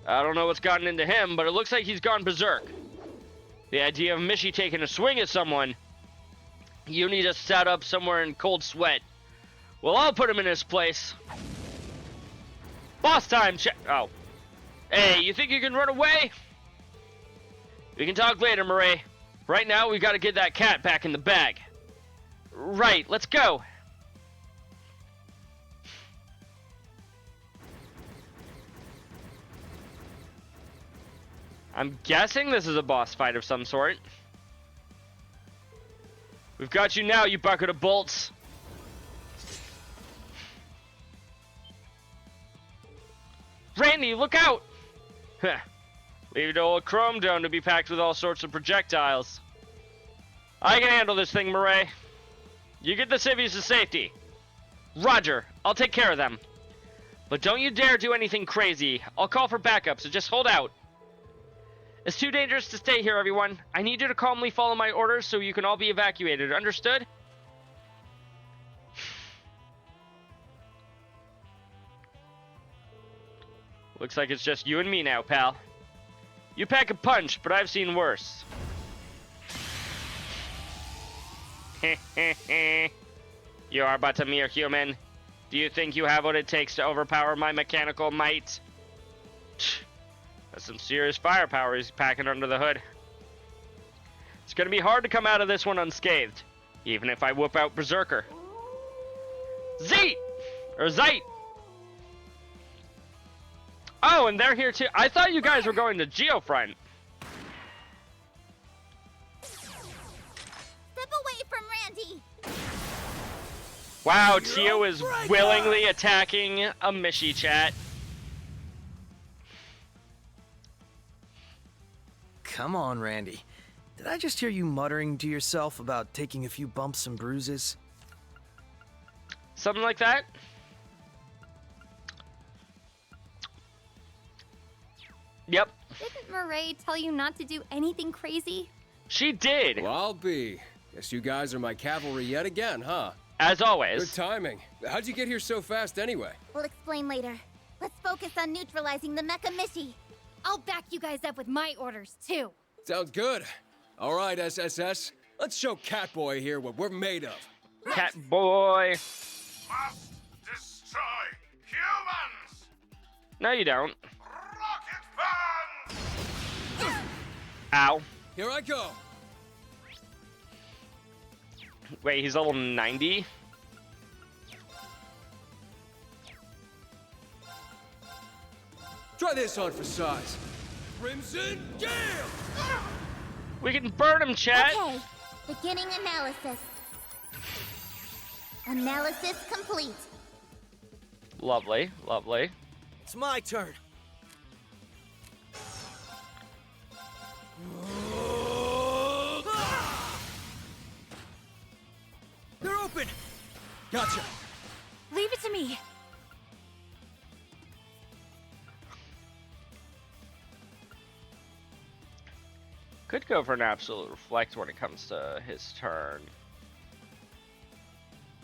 I don't know what's gotten into him, but it looks like he's gone berserk. The idea of Mishi taking a swing at someone... You need to set up somewhere in cold sweat. Well, I'll put him in his place. Boss time, Oh. Hey, you think you can run away? We can talk later, Murray. Right now, we've got to get that cat back in the bag. Right, let's go. I'm guessing this is a boss fight of some sort. We've got you now, you bucket of bolts. Randy, look out! Heh. Leave it to old Chrome Dome to be packed with all sorts of projectiles. I can handle this thing, Murray. You get the civvies to safety. Roger, I'll take care of them. But don't you dare do anything crazy. I'll call for backup, so just hold out. It's too dangerous to stay here, everyone. I need you to calmly follow my orders so you can all be evacuated. Understood? Looks like it's just you and me now, pal. You pack a punch, but I've seen worse. You are but a mere human. Do you think you have what it takes to overpower my mechanical might? That's some serious firepower he's packing under the hood. It's gonna be hard to come out of this one unscathed, even if I whoop out Berserker. Zeet! Or Zeit! Oh, and they're here too. I thought you guys were going to Geofront. Step away from Randy. Wow, Tio is willingly attacking a Mishi chat. Come on, Randy. Did I just hear you muttering to yourself about taking a few bumps and bruises? Something like that? Yep. Didn't Murray tell you not to do anything crazy? She did. Well, I'll be. Guess you guys are my cavalry yet again, huh? As Good always. timing. How'd you get here so fast anyway? We'll explain later. Let's focus on neutralizing the Mecha Mishi. I'll back you guys up with my orders, too. Sounds good. All right, SSS. Let's show Catboy here what we're made of. Cat boy. Must destroy humans! No, you don't. Rocket burn! Ow. Here I go. Wait, he's level 90? Try this on for size. Crimson Gale! We can burn him, chat. Okay, beginning analysis. Analysis complete. Lovely, lovely. It's my turn. They're open! Gotcha! Leave it to me. Could go for an absolute reflect when it comes to his turn.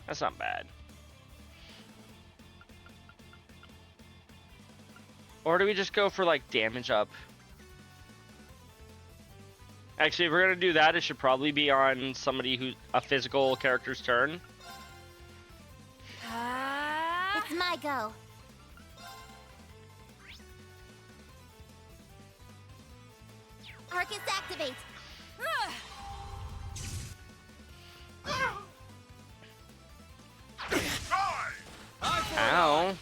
That's not bad. Or do we just go for like damage up? Actually, if we're gonna do that, it should probably be on somebody who's a physical character's turn. It's my go. Arcus activate. Ow.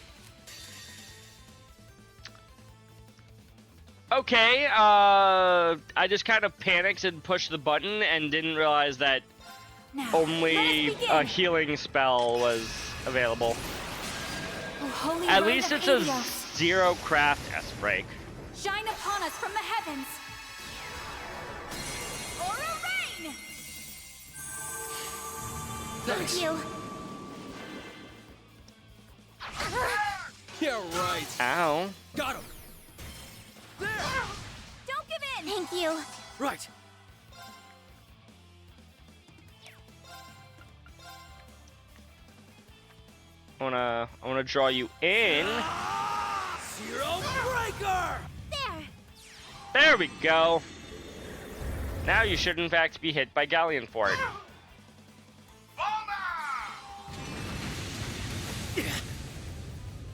Okay, I just kind of panicked and pushed the button and didn't realize that Now, only let us a begin. healing spell was available. Oh, holy At light least of it's a Helios, zero craft S-break. shine upon us from the heavens. Aura rain! Thank you. Yeah, right. Ow. Got him! There! Don't give in! Thank you. Right. I wanna draw you in. Zero Breaker! There. There we go. Now you should in fact be hit by Galleon Fort.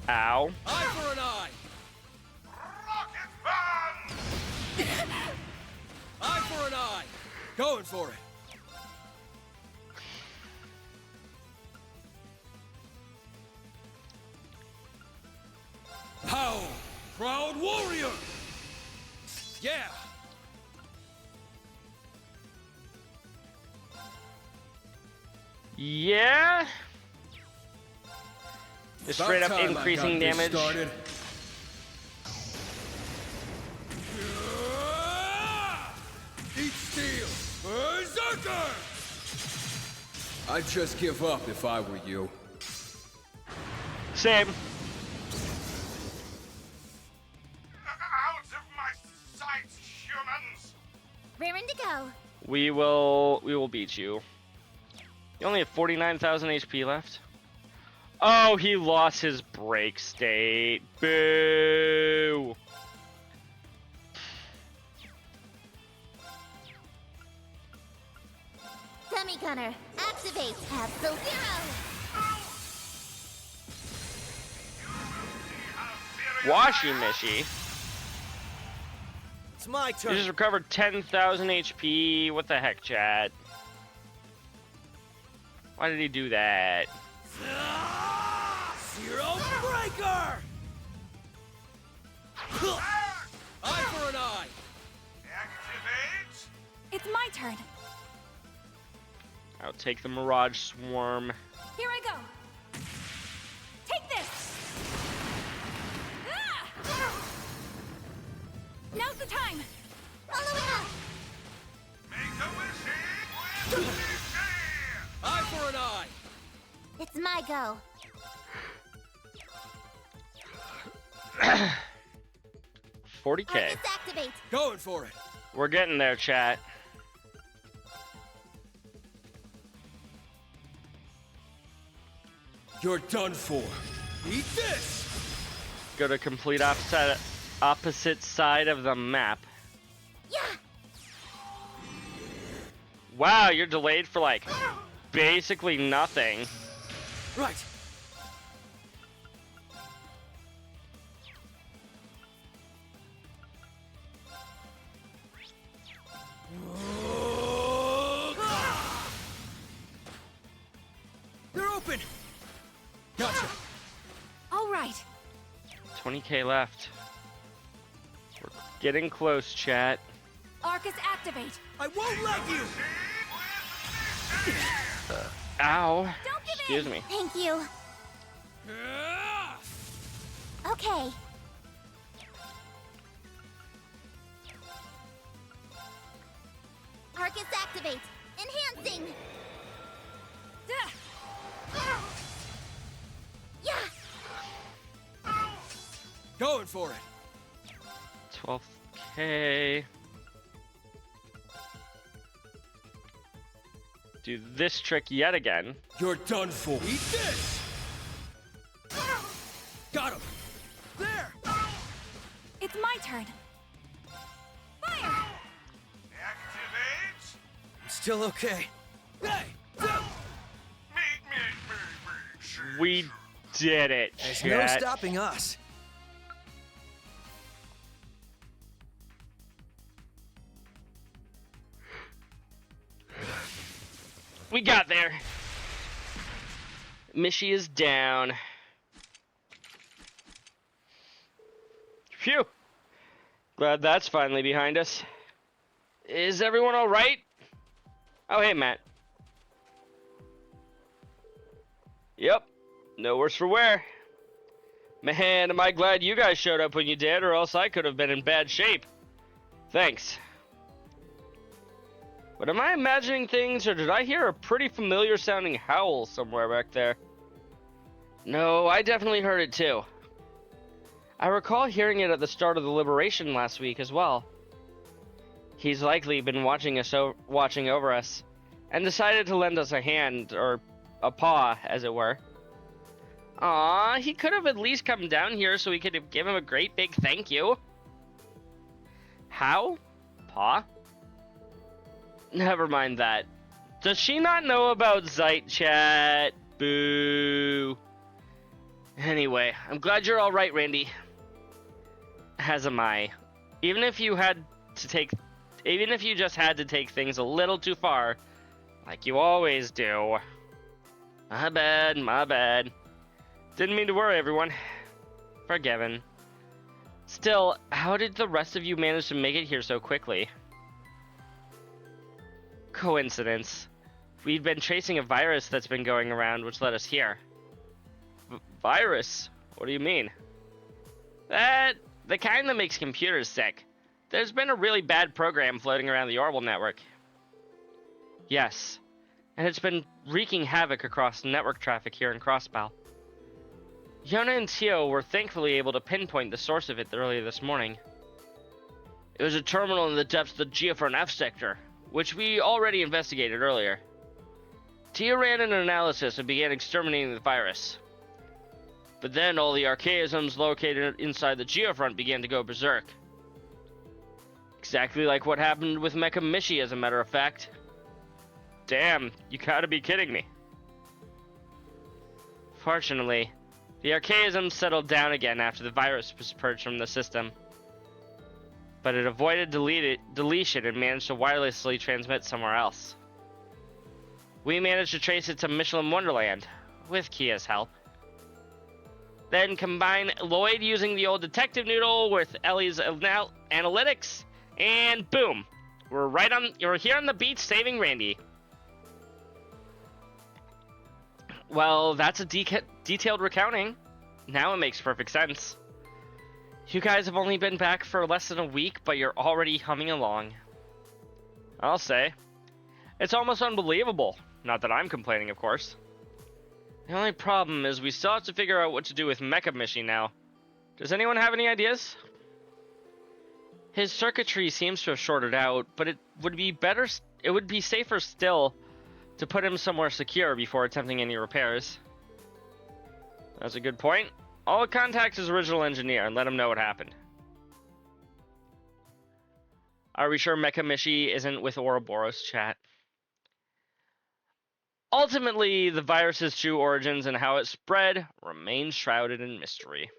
Ow. Eye for an eye. Rocket burn! Eye for an eye. Going for it. How? Proud warrior! Yeah! Yeah. Just straight up About time I increasing got this damage. started. Eat steel! Berserker! I'd just give up if I were you. Same. Out of my sight, humans! Raring to go. We will beat you. You only have 49,000 HP left. Oh, he lost his break state. Boo. Dummy gunner, activate. Sub-Zero. Washi Mishi. It's my You turn. just recovered 10,000 HP. What the heck, chat? Why did he do that? Zero breaker! Eye for an eye! Activate! It's my turn. I'll take the Mirage Swarm. Here I go. Take this. Ah! Now's the time. Follow it up. Make a wish with the Eye for an eye! It's my go. 40k. Arcus activate. Going for it! We're getting there, chat. You're done for. Eat this! Go to complete opposite side of the map. Yeah. Wow, you're delayed for like basically nothing. Right. They're open! Gotcha! All right. 20k left. We're getting close, chat. Arcus activate. I won't let you! Ow. Don't give Excuse in. me. Thank you. Okay. Arcus activate. Enhancing. Duh. Yeah. Going for it! 12k. Do this trick yet again. You're done for. Eat this! Got him! There! It's my turn. Fire. Activate! Still okay. Hey! We did it, There's no chat. stopping us. We got there. Mishi is down. Phew. Glad that's finally behind us. Is everyone all right? Oh, hey, Matt. Yep. No worse for wear. Man, am I glad you guys showed up when you did, or else I could have been in bad shape. Thanks. But am I imagining things, or did I hear a pretty familiar sounding howl somewhere back there? No, I definitely heard it too. I recall hearing it at the start of the Liberation last week as well. He's likely been watching over us, and decided to lend us a hand, or a paw, as it were. Aw, he could have at least come down here so we could have given him a great big thank you. How? Paw? Never mind that. Does she not know about Zeit chat? Boo. Anyway, I'm glad you're all right, Randy. As am I. Even if you had to take Even if you just had to take things a little too far, like you always do. My bad, my bad. Didn't mean to worry, everyone. Forgiven. Still, how did the rest of you manage to make it here so quickly? Coincidence. We'd been tracing a virus that's been going around, which led us here. Virus? What do you mean? The kind that makes computers sick. There's been a really bad program floating around the Orbital network. Yes, and it's been wreaking havoc across network traffic here in Crossbow. Yona and Tio were thankfully able to pinpoint the source of it earlier this morning. It was a terminal in the depths of the Geofront F sector, which we already investigated earlier. Tio ran an analysis and began exterminating the virus. But then all the archaisms located inside the Geofront began to go berserk. Exactly like what happened with Mecha Mishi, as a matter of fact. Damn, you gotta be kidding me. Fortunately, the archaisms settled down again after the virus was purged from the system. But it avoided deletion and managed to wirelessly transmit somewhere else. We managed to trace it to Michelin Wonderland, with Kia's help. Then combine Lloyd using the old detective noodle with Ellie's analytics, and boom! You're here on the beach saving Randy. Well, that's a detailed recounting. Now it makes perfect sense. You guys have only been back for less than a week, but you're already humming along. I'll say. It's almost unbelievable. Not that I'm complaining, of course. The only problem is we still have to figure out what to do with Mecha Mishi now. Does anyone have any ideas? His circuitry seems to have shorted out, but it would be safer still to put him somewhere secure before attempting any repairs. That's a good point. I'll contact his original engineer and let him know what happened. Are we sure Mecha Mishi isn't with Ouroboros, chat? Ultimately, the virus's true origins and how it spread remain shrouded in mystery.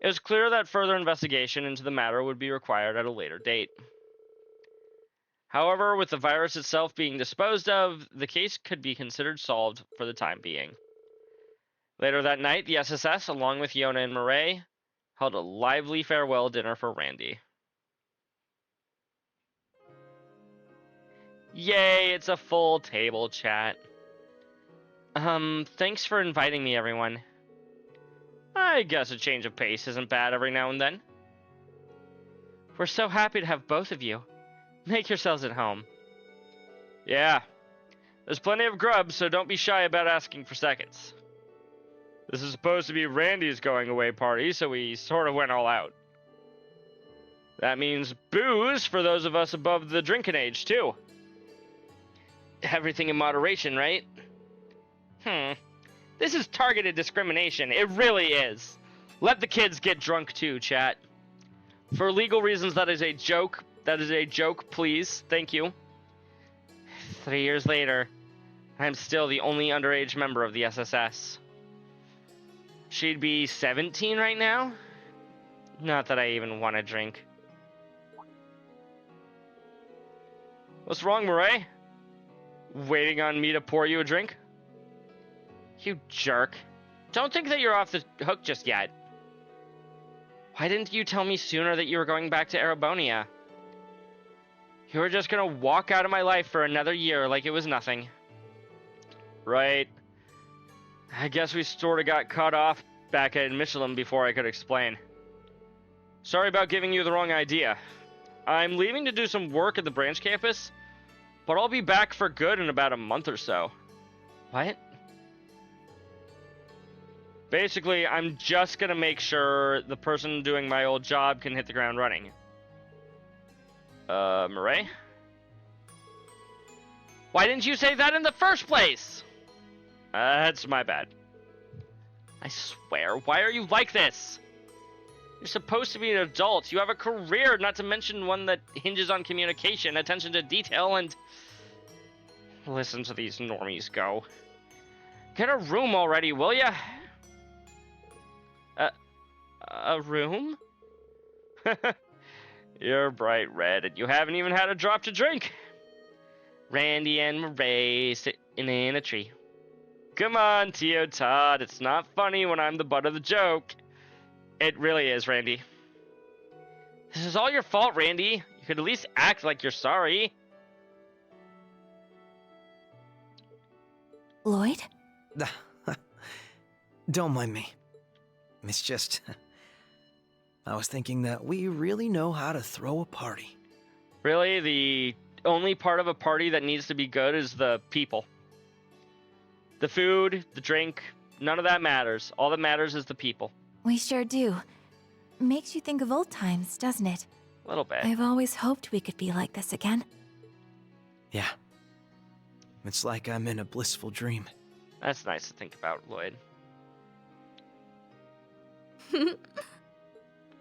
It was clear that further investigation into the matter would be required at a later date. However, with the virus itself being disposed of, the case could be considered solved for the time being. Later that night, the SSS, along with Yona and Murray, held a lively farewell dinner for Randy. Yay, it's a full table, chat. Thanks for inviting me, everyone. I guess a change of pace isn't bad every now and then. We're so happy to have both of you. Make yourselves at home. Yeah, there's plenty of grub, so don't be shy about asking for seconds. This is supposed to be Randy's going away party, so we sort of went all out. That means booze for those of us above the drinking age, too. Everything in moderation, right? This is targeted discrimination. It really is. Let the kids get drunk too, chat. For legal reasons, that is a joke. That is a joke, please. Thank you. 3 years later, I'm still the only underage member of the SSS. She'd be 17 right now? Not that I even want to drink. What's wrong, Murray? Waiting on me to pour you a drink? You jerk. Don't think that you're off the hook just yet. Why didn't you tell me sooner that you were going back to Erebonia? You were just gonna walk out of my life for another year like it was nothing. Right. I guess we sort of got cut off back at Michelin before I could explain. Sorry about giving you the wrong idea. I'm leaving to do some work at the branch campus, but I'll be back for good in about a month or so. What? Basically, I'm just gonna make sure the person doing my old job can hit the ground running. Murray? Why didn't you say that in the first place? That's my bad. I swear, why are you like this? You're supposed to be an adult. You have a career, not to mention one that hinges on communication, attention to detail, and... Listen to these normies go. Get a room already, will ya? A room? You're bright red, and you haven't even had a drop to drink. Randy and Murray sitting in a tree. Come on, Tio Todd. It's not funny when I'm the butt of the joke. It really is, Randy. This is all your fault, Randy. You could at least act like you're sorry. Lloyd? Don't mind me. It's just... I was thinking that we really know how to throw a party. Really, the only part of a party that needs to be good is the people. The food, the drink, none of that matters. All that matters is the people. We sure do. Makes you think of old times, doesn't it? A little bit. I've always hoped we could be like this again. Yeah. It's like I'm in a blissful dream. That's nice to think about, Lloyd.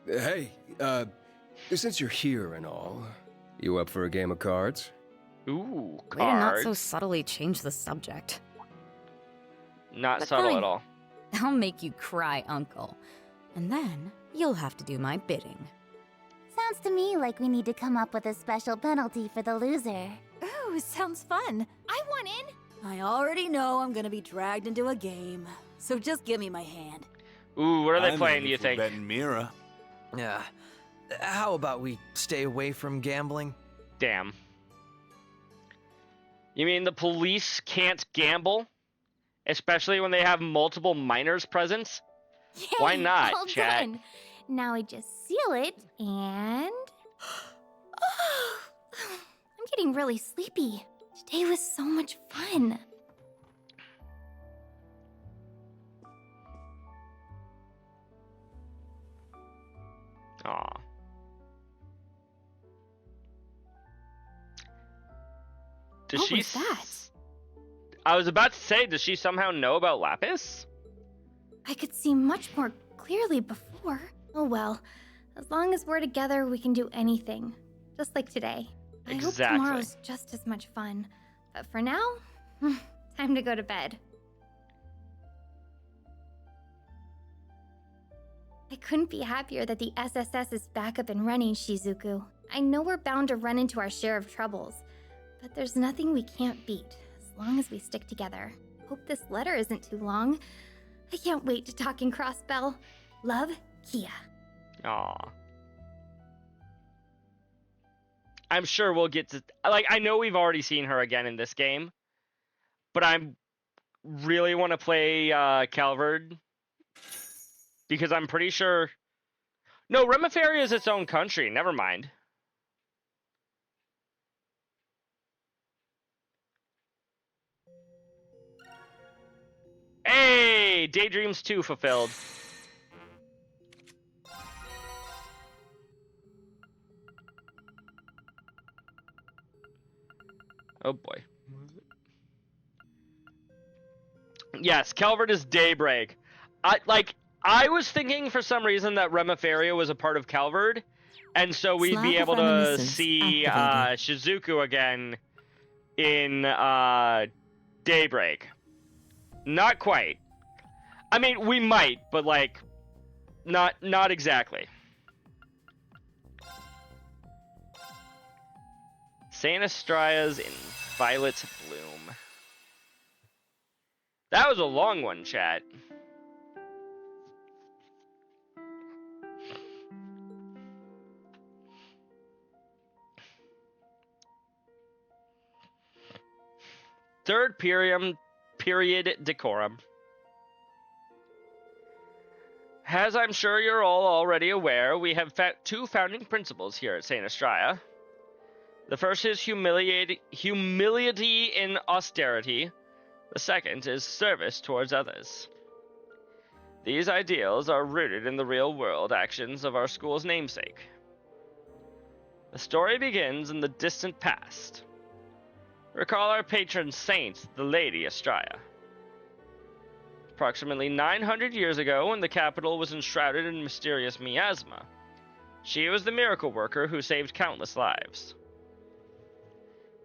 Hey, since you're here and all, you up for a game of cards? Ooh, Way to not cards. so subtly change the subject. Not But subtle fine. at all. I'll make you cry, Uncle. And then you'll have to do my bidding. Sounds to me like we need to come up with a special penalty for the loser. Ooh, sounds fun. I want in! I already know I'm gonna be dragged into a game, so just give me my hand. Ooh, what are they I'm playing, ready do you for think? betting Mira. Yeah. How about we stay away from gambling? Damn. You mean the police can't gamble? Especially when they have multiple minors present? Yay, Why not, all chat? done. Now I just seal it, and... I'm getting really sleepy. Today was so much fun. Aw. Does What she was that? I was about to say, does she somehow know about Lapis? I could see much more clearly before. Oh well. As long as we're together, we can do anything. Just like today. I hope Exactly. tomorrow's just as much fun. But for now, time to go to bed. I couldn't be happier that the SSS is back up and running, Shizuku. I know we're bound to run into our share of troubles, but there's nothing we can't beat, as long as we stick together. Hope this letter isn't too long. I can't wait to talk in Crossbell. Love, Kia. Aw. I'm sure we'll get to... Like, I know we've already seen her again in this game, but I'm really want to play Calvard, because I'm pretty sure... No, Remefaria is its own country. Never mind. Hey! Daydreams 2 fulfilled. Oh boy. Yes, Calvert is Daybreak. I was thinking for some reason that Remefaria was a part of Calvard, and so we'd be Slab of able to reminiscence see activated. Shizuku again in Daybreak. Not quite. I mean, we might, but like, not exactly. Saint Estria's in Violet Bloom. That was a long one, chat. Third period decorum. As I'm sure you're all already aware, we have two founding principles here at Saint Estria. The first is humility in austerity. The second is service towards others. These ideals are rooted in the real-world actions of our school's namesake. The story begins in the distant past. Recall our patron saint, the Lady Estria. Approximately 900 years ago, when the capital was enshrouded in mysterious miasma, she was the miracle worker who saved countless lives.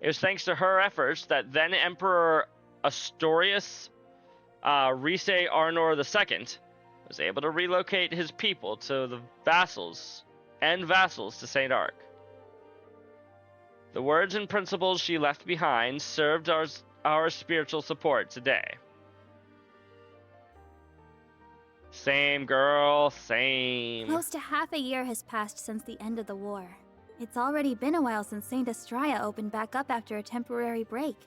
It was thanks to her efforts that then Emperor Astorius Rise Arnor II was able to relocate his people to the vassals and vassals to St. Arc. The words and principles she left behind served our spiritual support today. Same, girl, same. Close to half a year has passed since the end of the war. It's already been a while since St. Estraya opened back up after a temporary break.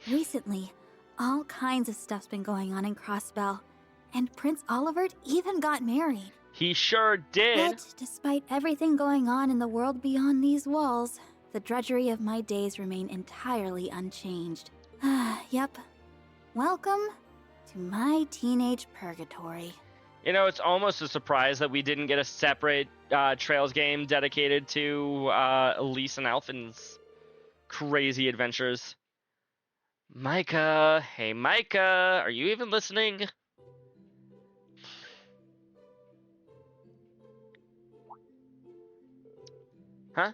Recently, all kinds of stuff's been going on in Crossbell, and Prince Olivert even got married. He sure did. But despite everything going on in the world beyond these walls, the drudgery of my days remain entirely unchanged. Yep. Welcome to my teenage purgatory. You know, it's almost a surprise that we didn't get a separate Trails game dedicated to Elise and Alphen's crazy adventures. Micah, hey Micah, are you even listening? Huh?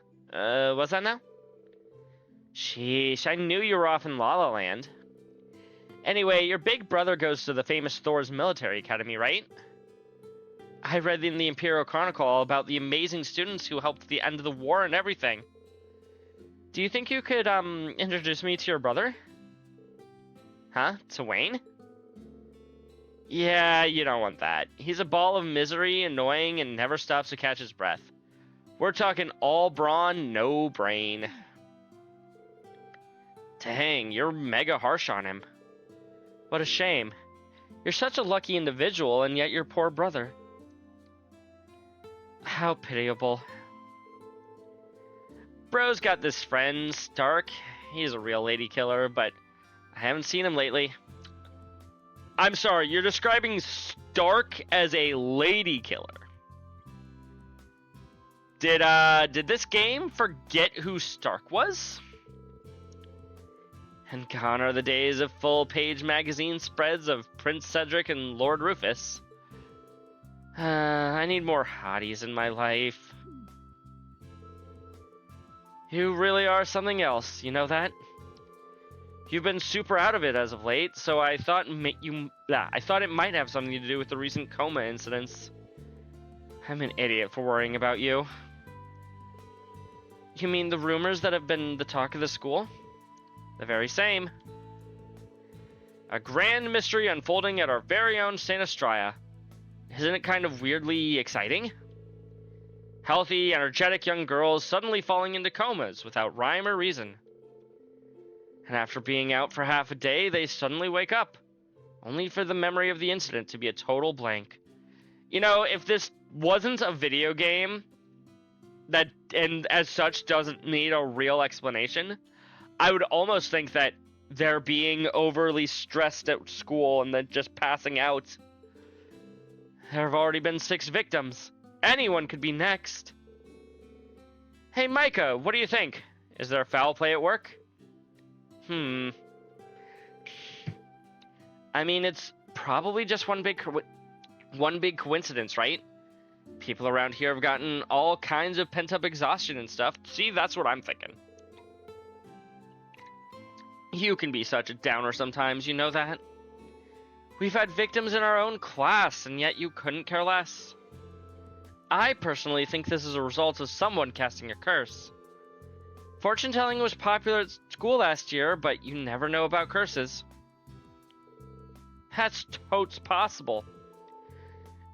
What's that now? Sheesh, I knew you were off in La La Land. Anyway, your big brother goes to the famous Thor's military academy, right? I read in the Imperial Chronicle all about the amazing students who helped at the end of the war and everything. Do you think you could, introduce me to your brother? Huh? To Wayne? Yeah, you don't want that. He's a ball of misery, annoying, and never stops to catch his breath. We're talking all brawn, no brain. Dang, you're mega harsh on him. What a shame. You're such a lucky individual, and yet your poor brother. How pitiable. Bro's got this friend, Stark. He's a real lady killer, but I haven't seen him lately. I'm sorry, you're describing Stark as a lady killer. Did this game forget who Stark was? And gone are the days of full-page magazine spreads of Prince Cedric and Lord Rufus. I need more hotties in my life. You really are something else, you know that? You've been super out of it as of late, so I thought it might have something to do with the recent coma incidents. I'm an idiot for worrying about you. You mean the rumors that have been the talk of the school? The very same. A grand mystery unfolding at our very own St. Estraya. Isn't it kind of weirdly exciting? Healthy, energetic young girls suddenly falling into comas without rhyme or reason. And after being out for half a day, they suddenly wake up, only for the memory of the incident to be a total blank. You know, if this wasn't a video game that, and as such, doesn't need a real explanation, I would almost think that they're being overly stressed at school and then just passing out. There have already been 6 victims. Anyone could be next. Hey, Micah, what do you think? Is there foul play at work? I mean, it's probably just one big coincidence, right? People around here have gotten all kinds of pent-up exhaustion and stuff. See, that's what I'm thinking. You can be such a downer sometimes, you know that? We've had victims in our own class, and yet you couldn't care less. I personally think this is a result of someone casting a curse. Fortune-telling was popular at school last year, but you never know about curses. That's totes possible.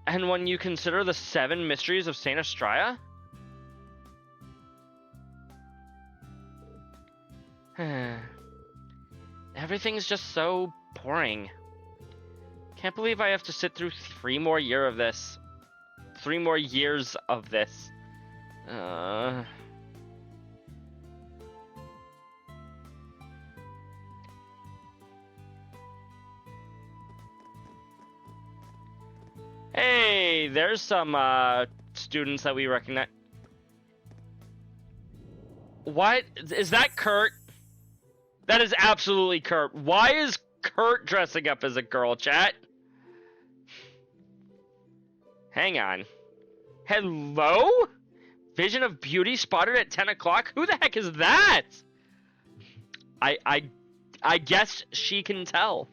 And when you consider the 7 mysteries of St. Estraya? Everything's just so boring. Can't believe I have to sit through 3 more years of this. 3 more years of this. Hey, there's some students that we recognize. What? Is that Kurt? That is absolutely Kurt. Why is Kurt dressing up as a girl, chat? Hang on. Hello? Vision of beauty spotted at 10 o'clock? Who the heck is that? I guess she can tell.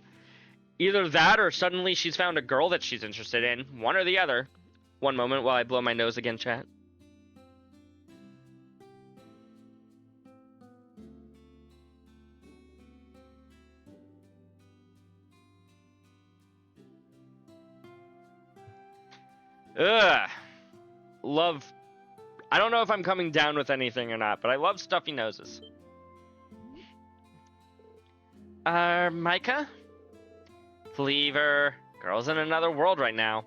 Either that or suddenly she's found a girl that she's interested in. One or the other. One moment while I blow my nose again, chat. Ugh. Love. I don't know if I'm coming down with anything or not, but I love stuffy noses. Micah? Cleaver. Girl's in another world right now.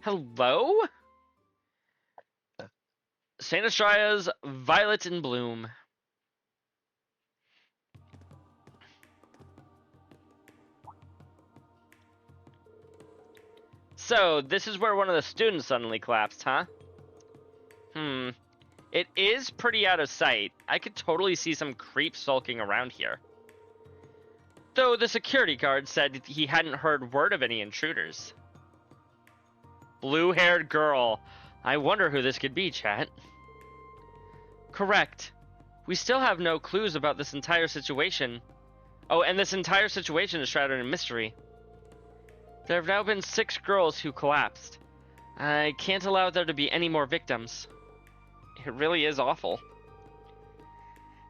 Hello? Saint Estria's Violet in Bloom. So, this is where one of the students suddenly collapsed, huh? It is pretty out of sight. I could totally see some creep sulking around here. Though the security guard said he hadn't heard word of any intruders. Blue-haired girl. I wonder who this could be, chat. Correct. We still have no clues about this entire situation. Oh, and this entire situation is shrouded in mystery. There have now been 6 girls who collapsed. I can't allow there to be any more victims. It really is awful.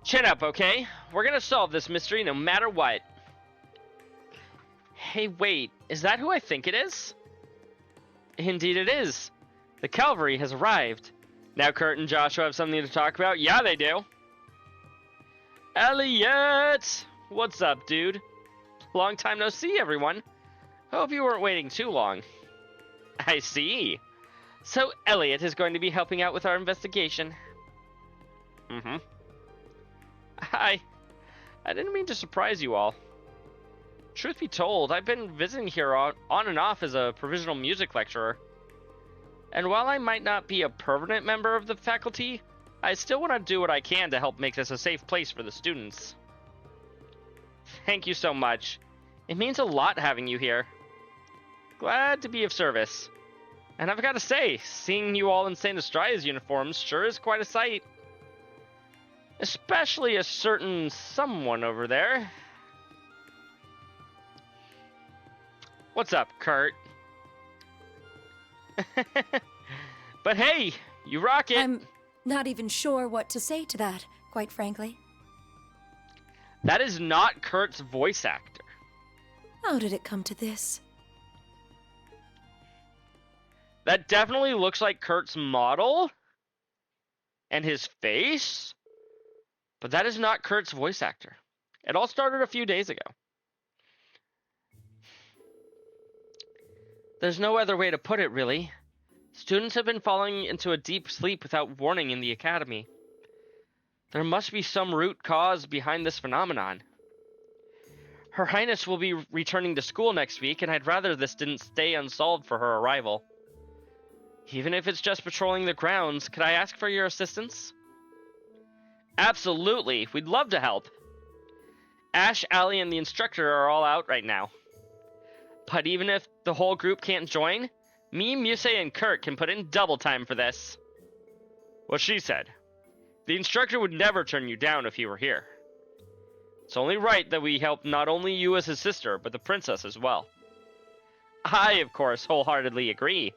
Chin up, okay? We're gonna solve this mystery no matter what. Hey, wait. Is that who I think it is? Indeed it is. The cavalry has arrived. Now Kurt and Joshua have something to talk about? Yeah, they do. Elliot! What's up, dude? Long time no see, everyone. Hope you weren't waiting too long. I see. So Elliot is going to be helping out with our investigation. Hi. I didn't mean to surprise you all. Truth be told, I've been visiting here on and off as a provisional music lecturer. And while I might not be a permanent member of the faculty, I still want to do what I can to help make this a safe place for the students. Thank you so much. It means a lot having you here. Glad to be of service. And I've got to say, seeing you all in Saint Estria's uniforms sure is quite a sight. Especially a certain someone over there. What's up, Kurt? But hey, you rock it. I'm not even sure what to say to that, quite frankly. That is not Kurt's voice actor. How did it come to this? That definitely looks like Kurt's model and his face, but that is not Kurt's voice actor. It all started a few days ago. There's no other way to put it, really. Students have been falling into a deep sleep without warning in the academy. There must be some root cause behind this phenomenon. Her Highness will be returning to school next week, and I'd rather this didn't stay unsolved for her arrival. Even if it's just patrolling the grounds, could I ask for your assistance? Absolutely, we'd love to help. Ash, Allie, and the instructor are all out right now. But even if the whole group can't join, me, Musei, and Kurt can put in double time for this. What she said. The instructor would never turn you down if he were here. It's only right that we help not only you as his sister, but the princess as well. I, of course, wholeheartedly agree.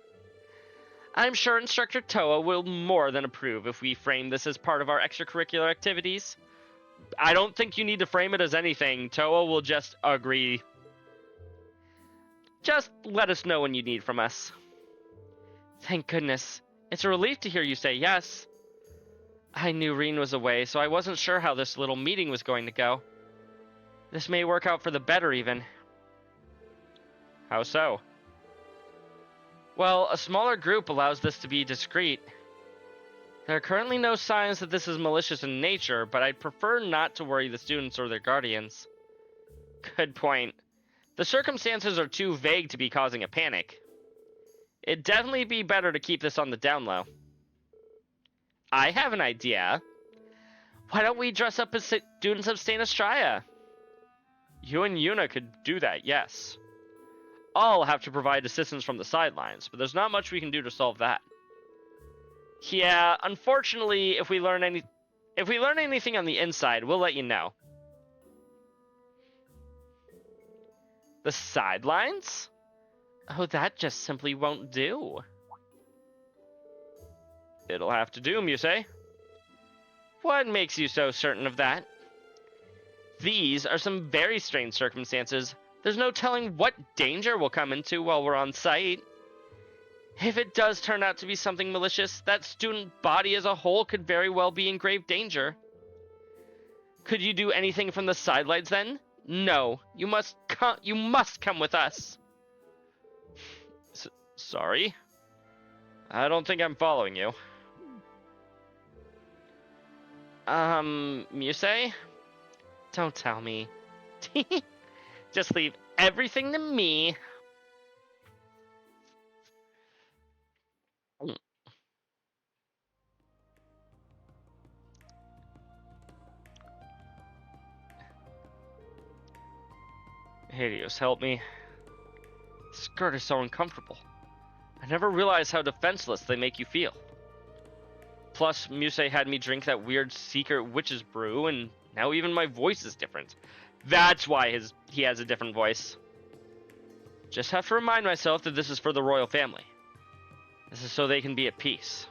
I'm sure Instructor Toa will more than approve if we frame this as part of our extracurricular activities. I don't think you need to frame it as anything. Toa will just agree. Just let us know when you need from us. Thank goodness. It's a relief to hear you say yes. I knew Reen was away, so I wasn't sure how this little meeting was going to go. This may work out for the better, even. How so? Well, a smaller group allows this to be discreet. There are currently no signs that this is malicious in nature, but I'd prefer not to worry the students or their guardians. Good point. The circumstances are too vague to be causing a panic. It'd definitely be better to keep this on the down low. I have an idea. Why don't we dress up as students of Saint Estria? You and Yuna could do that, yes. I'll have to provide assistance from the sidelines, but there's not much we can do to solve that. Yeah, unfortunately, if we learn anything on the inside, we'll let you know. The sidelines? Oh, that just simply won't do. It'll have to do, you say? What makes you so certain of that? These are some very strange circumstances. There's no telling what danger we'll come into while we're on site. If it does turn out to be something malicious, that student body as a whole could very well be in grave danger. Could you do anything from the sidelines then? No, you must come with us. Sorry. I don't think I'm following you. Muse? Don't tell me. Just leave everything to me. Hades, help me. This skirt is so uncomfortable. I never realized how defenseless they make you feel. Plus, Muse had me drink that weird secret witch's brew, and now even my voice is different. That's why he has a different voice. Just have to remind myself that this is for the royal family. This is so they can be at peace.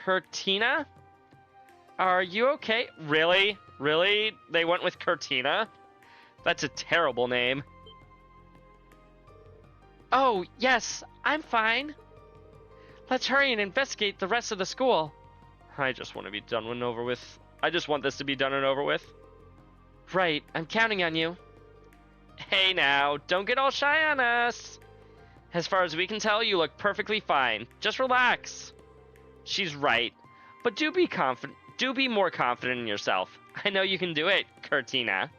Curtina? Are you okay? Really? Really? They went with Curtina? That's a terrible name. Oh, yes, I'm fine. Let's hurry and investigate the rest of the school. I just want to be done and over with. I just want this to be done and over with. Right, I'm counting on you. Hey now, don't get all shy on us. As far as we can tell, you look perfectly fine. Just relax. She's right. But do be confident. Do be more confident in yourself. I know you can do it, Curtina.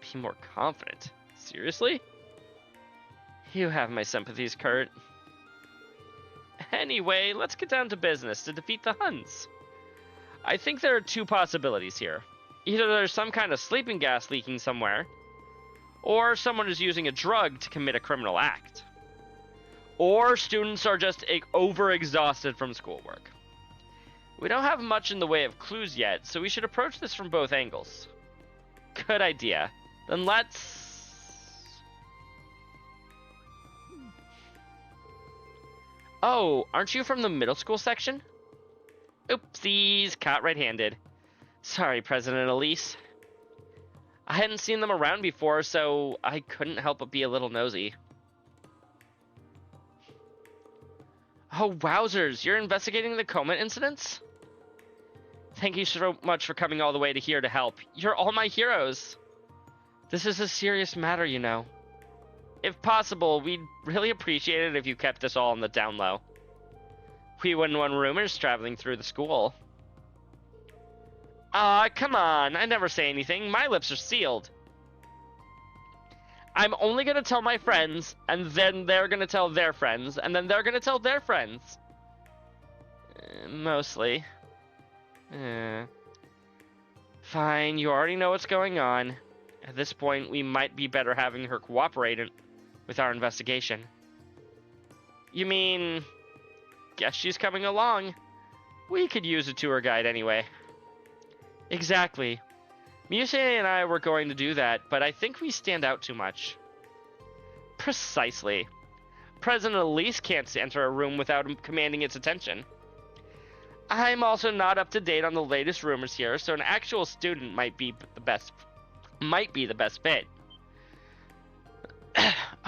Be more confident? Seriously? You have my sympathies, Kurt. Anyway, let's get down to business to defeat the Huns. I think there are two possibilities here. Either there's some kind of sleeping gas leaking somewhere, or someone is using a drug to commit a criminal act. Or students are just overexhausted from schoolwork. We don't have much in the way of clues yet, so we should approach this from both angles. Good idea. Then let's... Oh, aren't you from the middle school section? Oopsies, caught red-handed. Sorry, President Elise. I hadn't seen them around before, so I couldn't help but be a little nosy. Oh, wowzers, you're investigating the Coma incidents? Thank you so much for coming all the way to here to help. You're all my heroes. This is a serious matter, you know. If possible, we'd really appreciate it if you kept this all on the down low. We wouldn't want rumors traveling through the school. Come on, I never say anything. My lips are sealed. I'm only gonna tell my friends, and then they're gonna tell their friends, and then they're gonna tell their friends. Mostly. Fine, you already know what's going on. At this point, we might be better having her cooperate with our investigation. You mean... Guess she's coming along. We could use a tour guide anyway. Exactly. Muse and I were going to do that, but I think we stand out too much. Precisely. President Elise can't enter a room without commanding its attention. I'm also not up to date on the latest rumors here, so an actual student might be the best fit.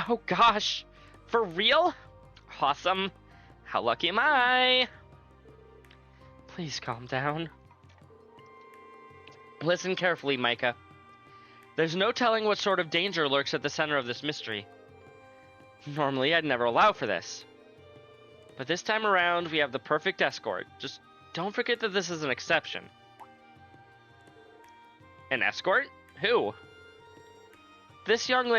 Oh gosh, for real? Awesome. How lucky am I? Please calm down. Listen carefully, Micah. There's no telling what sort of danger lurks at the center of this mystery. Normally, I'd never allow for this. But this time around, we have the perfect escort. Just don't forget that this is an exception. An escort? Who? This young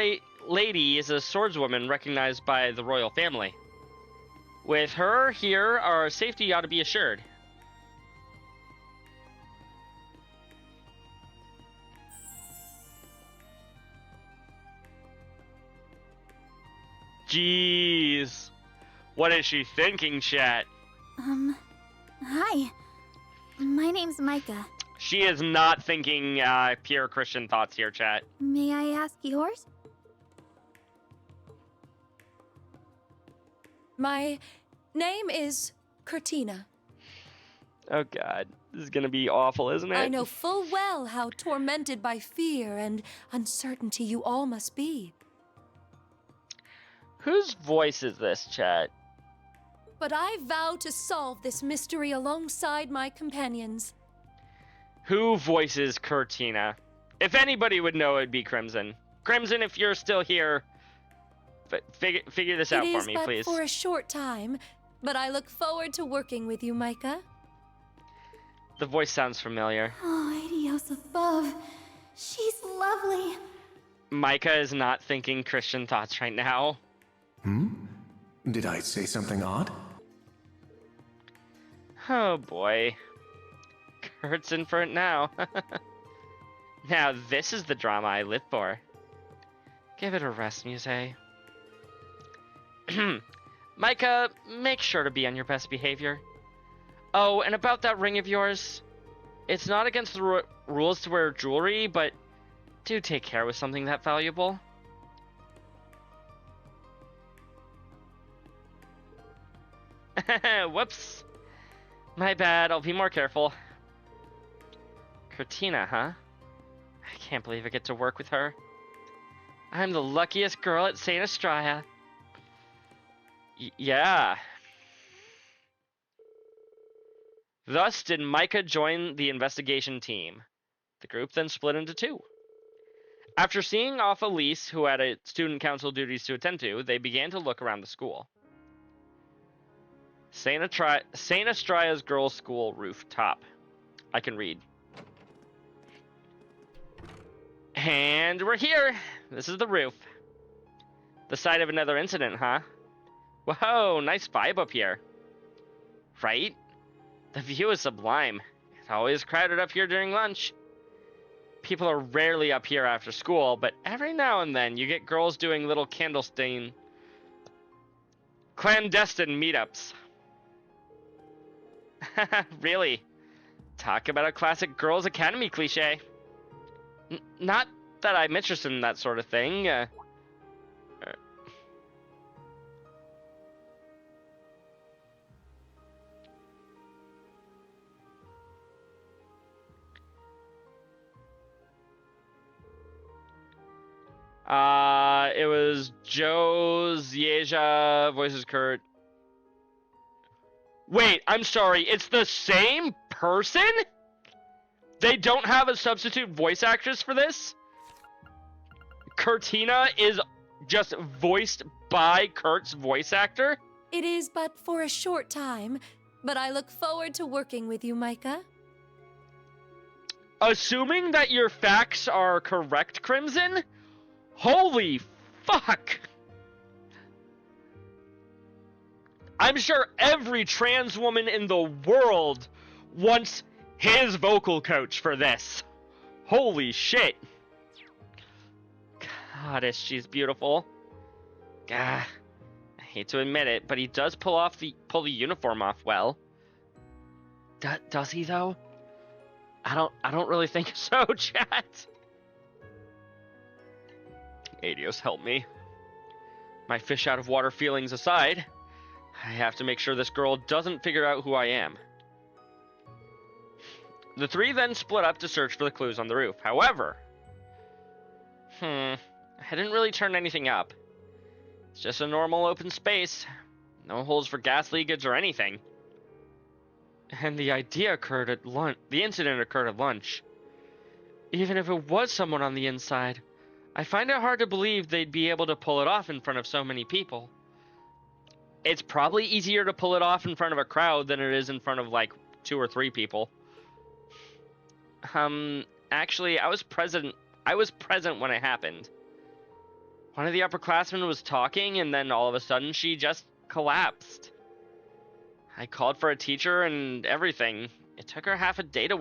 lady is a swordswoman recognized by the royal family. With her here, our safety ought to be assured. Jeez. What is she thinking, chat? Hi. My name's Micah. She is not thinking pure Christian thoughts here, chat. May I ask yours? My name is Curtina. Oh god, this is gonna be awful, isn't it? I know full well how tormented by fear and uncertainty you all must be. Whose voice is this, chat? But I vow to solve this mystery alongside my companions. Who voices Cortina? If anybody would know, it'd be Crimson. Crimson, if you're still here, figure this out for me, please. It is but for a short time, but I look forward to working with you, Micah. The voice sounds familiar. Oh, Adios above. She's lovely. Micah is not thinking Christian thoughts right now. Did I say something odd? Oh boy. Kurt's in for it now. Now this is the drama I live for. Give it a rest, Muse. Micah, make sure to be on your best behavior. Oh, and about that ring of yours. It's not against the rules to wear jewelry, but do take care with something that valuable. Whoops. My bad, I'll be more careful. Cortina, huh? I can't believe I get to work with her. I'm the luckiest girl at St. Estrella. Yeah. Thus did Micah join the investigation team. The group then split into two. After seeing off Elise, who had a student council duties to attend to, they began to look around the school. St. Estrella's girls' school rooftop. I can read. And we're here. This is the roof. The site of another incident, huh? Whoa, nice vibe up here. Right? The view is sublime. It's always crowded up here during lunch. People are rarely up here after school, but every now and then you get girls doing little clandestine meetups. Really? Talk about a classic Girls' Academy cliche. Not that I'm interested in that sort of thing. It was Joe Zieja, voices Kurt. Wait, I'm sorry, it's the same person? They don't have a substitute voice actress for this? Cortina is just voiced by Kurt's voice actor? It is but for a short time, but I look forward to working with you, Micah. Assuming that your facts are correct, Crimson? Holy fuck! I'm sure every trans woman in the world wants his vocal coach for this. Holy shit. Goddess, she's beautiful. Gah, I hate to admit it, but he does pull the uniform off well. Does he though? I don't really think so, chat. Adios, help me. My fish out of water feelings aside, I have to make sure this girl doesn't figure out who I am. The three then split up to search for the clues on the roof. However, I didn't really turn anything up. It's just a normal open space. No holes for gas leakage or anything. And the idea occurred at lunch. The incident occurred at lunch. Even if it was someone on the inside, I find it hard to believe they'd be able to pull it off in front of so many people. It's probably easier to pull it off in front of a crowd than it is in front of like 2 or 3 people. Actually, I was present when it happened. One of the upperclassmen was talking, and then all of a sudden she just collapsed. I called for a teacher and everything. It took her half a day to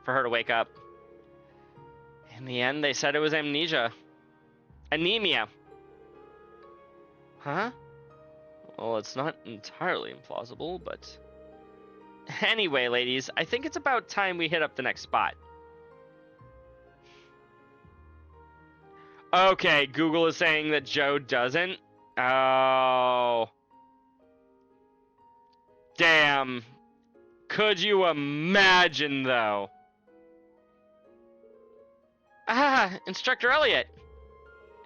for her to wake up. In the end, they said it was anemia. Huh? Well, it's not entirely implausible, but... Anyway, ladies, I think it's about time we hit up the next spot. Okay, Google is saying that Joe doesn't. Oh. Damn. Could you imagine, though? Ah, Instructor Elliot.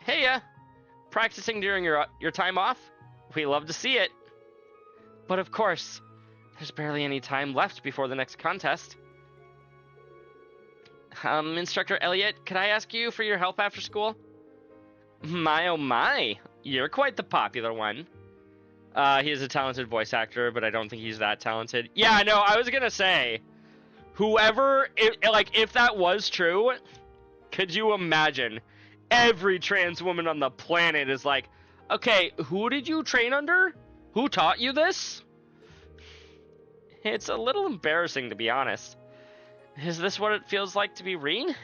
Heya. Practicing during your time off? We love to see it. But of course, there's barely any time left before the next contest. Instructor Elliot, could I ask you for your help after school? My oh my, you're quite the popular one. He is a talented voice actor, but I don't think he's that talented. Yeah, no, I was gonna say, whoever, if that was true, could you imagine? Every trans woman on the planet is like, okay, who did you train under? Who taught you this? It's a little embarrassing, to be honest. Is this what it feels like to be Reen?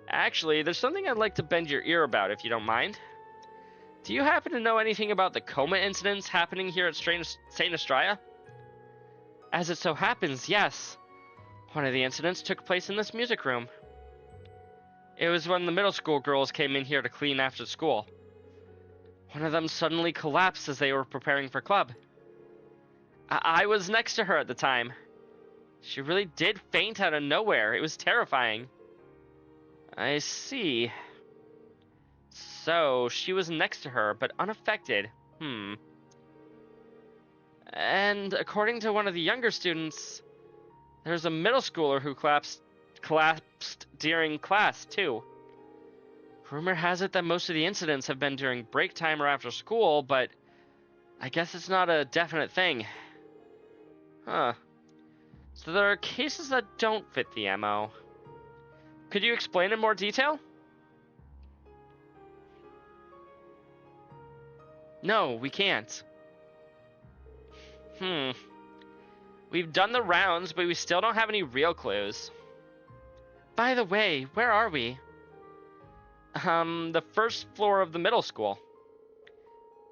Actually, there's something I'd like to bend your ear about, if you don't mind. Do you happen to know anything about the coma incidents happening here at Saint Estrella? As it so happens, yes. One of the incidents took place in this music room. It was when the middle school girls came in here to clean after school. One of them suddenly collapsed as they were preparing for club. I was next to her at the time. She really did faint out of nowhere. It was terrifying. I see. So, she was next to her, but unaffected. And according to one of the younger students, there's a middle schooler who collapsed during class, too. Rumor has it that most of the incidents have been during break time or after school, but I guess it's not a definite thing. Huh. So there are cases that don't fit the MO. Could you explain in more detail? No, we can't. We've done the rounds, but we still don't have any real clues. By the way, where are we? The first floor of the middle school.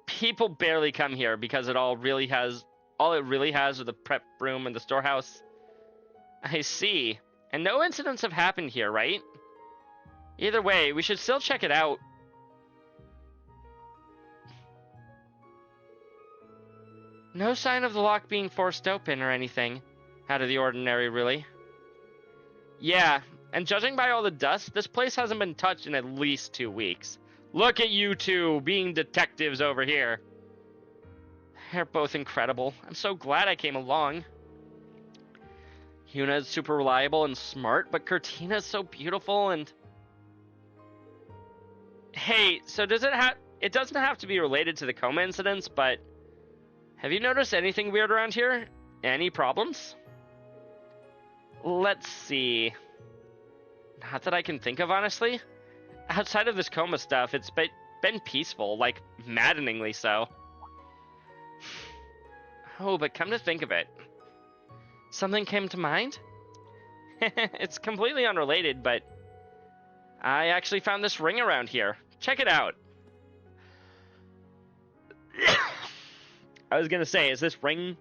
People barely come here because all it really has are the prep room and the storehouse. I see. And no incidents have happened here, right? Either way, we should still check it out. No sign of the lock being forced open or anything. Out of the ordinary, really. Yeah, and judging by all the dust, this place hasn't been touched in at least 2 weeks. Look at you two being detectives over here. They're both incredible. I'm so glad I came along. Yuna's super reliable and smart, but Cortina's so beautiful and... Hey, so it doesn't have to be related to the coma incidents, but... Have you noticed anything weird around here? Any problems? Let's see. Not that I can think of, honestly. Outside of this coma stuff, it's been peaceful, like maddeningly so. Oh, but come to think of it. Something came to mind? It's completely unrelated, but I actually found this ring around here. Check it out. I was gonna say, is this ring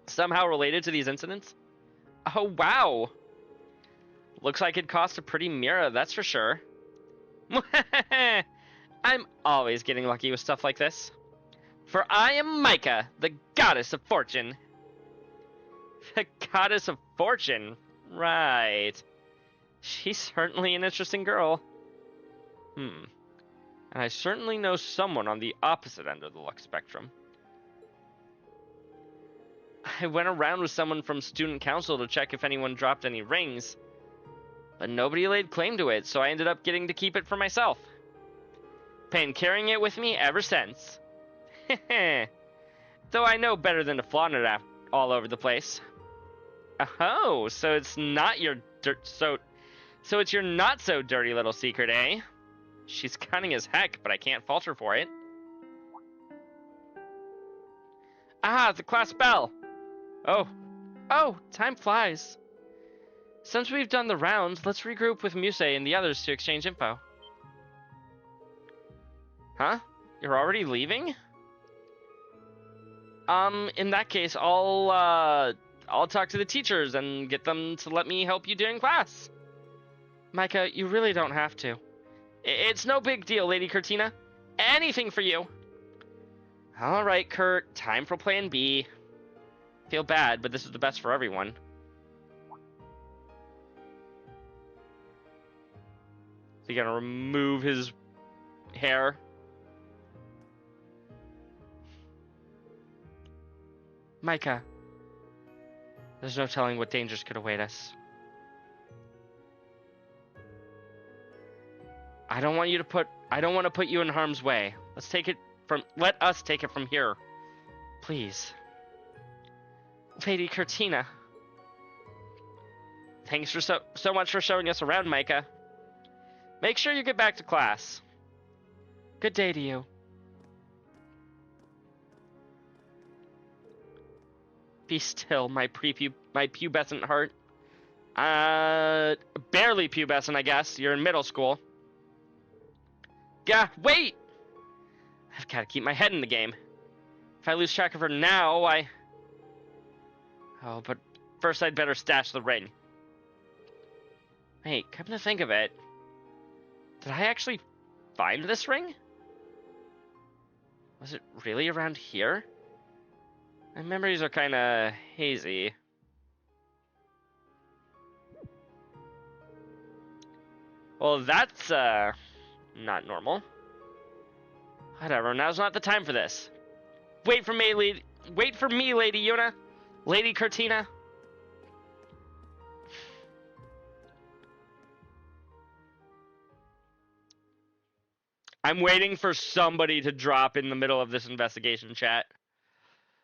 somehow related to these incidents? Oh, wow. Looks like it cost a pretty mirror, that's for sure. I'm always getting lucky with stuff like this. For I am Micah, the goddess of fortune. The goddess of fortune? Right. She's certainly an interesting girl. And I certainly know someone on the opposite end of the luck spectrum. I went around with someone from student council to check if anyone dropped any rings, but nobody laid claim to it, so I ended up getting to keep it for myself. Been carrying it with me ever since. Though I know better than to flaunt it all over the place. Oh, so it's not your so it's your not so dirty little secret, eh? She's cunning as heck, but I can't fault her for it. Ah, the class bell. Oh, time flies. Since we've done the rounds, let's regroup with Muse and the others to exchange info. Huh? You're already leaving? In that case, I'll talk to the teachers and get them to let me help you during class. Micah, you really don't have to. It's no big deal, Lady Cortina. Anything for you. All right, Kurt, time for plan B. Feel bad, but this is the best for everyone. Is he gonna remove his hair. Micah, there's no telling what dangers could await us. I don't want to put you in harm's way. Let us take it from here. Please. Lady Cortina. Thanks for so much for showing us around, Micah. Make sure you get back to class. Good day to you. Be still, my pubescent heart. Barely pubescent, I guess. You're in middle school. Yeah, wait! I've got to keep my head in the game. If I lose track of her now, Oh, but first I'd better stash the ring. Hey, come to think of it, did I actually find this ring? Was it really around here? My memories are kind of hazy. Well, that's, not normal. Whatever, now's not the time for this. Wait for me, Lady Yuna. Lady Cortina. I'm waiting for somebody to drop in the middle of this investigation chat.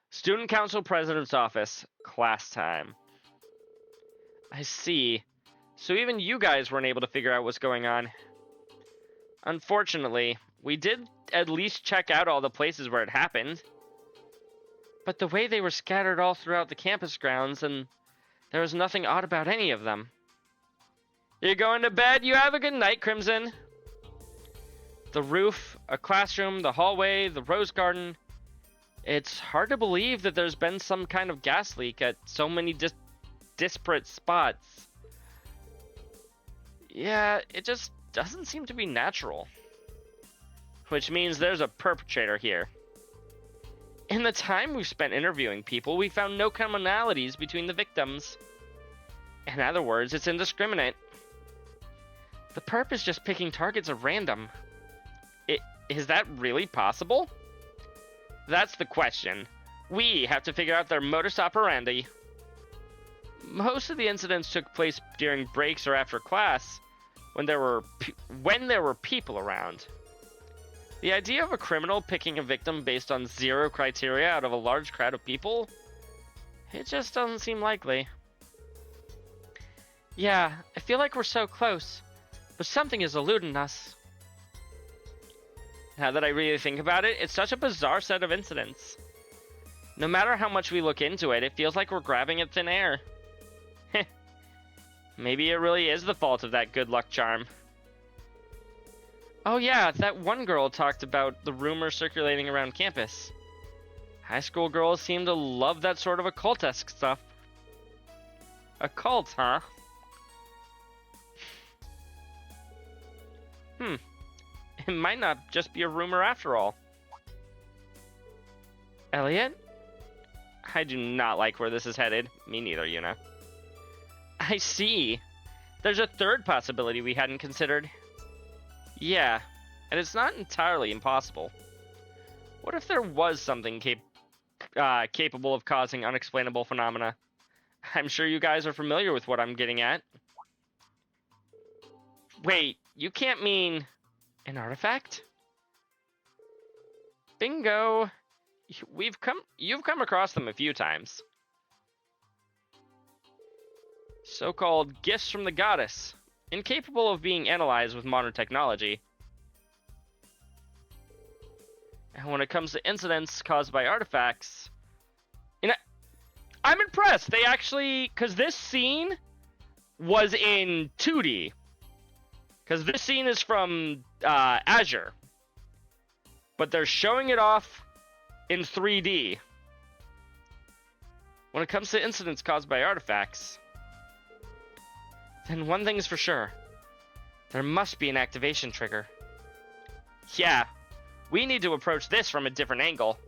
Student Council President's Office. Class time. I see. So even you guys weren't able to figure out what's going on. Unfortunately, we did at least check out all the places where it happened. But the way they were scattered all throughout the campus grounds, and there was nothing odd about any of them. You're going to bed? You have a good night, Crimson. The roof, a classroom, the hallway, the rose garden. It's hard to believe that there's been some kind of gas leak at so many disparate spots. Yeah, it just doesn't seem to be natural. Which means there's a perpetrator here. In the time we've spent interviewing people, we found no commonalities between the victims. In other words, it's indiscriminate. The perp is just picking targets at random. Is that really possible? That's the question. We have to figure out their modus operandi. Most of the incidents took place during breaks or after class, when there were people around. The idea of a criminal picking a victim based on zero criteria out of a large crowd of people, it just doesn't seem likely. Yeah, I feel like we're so close, but something is eluding us. Now that I really think about it, it's such a bizarre set of incidents. No matter how much we look into it, it feels like we're grabbing at thin air. Maybe it really is the fault of that good luck charm. Oh yeah, that one girl talked about the rumor circulating around campus. High school girls seem to love that sort of occult-esque stuff. A cult, huh? It might not just be a rumor after all. Elliot? I do not like where this is headed. Me neither, Yuna. I see. There's a third possibility we hadn't considered. Yeah, and it's not entirely impossible. What if there was something capable of causing unexplainable phenomena? I'm sure you guys are familiar with what I'm getting at. Wait, you can't mean an artifact? Bingo! You've come across them a few times. So-called gifts from the goddess, incapable of being analyzed with modern technology. And when it comes to incidents caused by artifacts, I'm impressed. They actually, because this scene was in 2D. Because this scene is from Azure. But they're showing it off in 3D. When it comes to incidents caused by artifacts, then one thing's for sure. There must be an activation trigger. Yeah, we need to approach this from a different angle.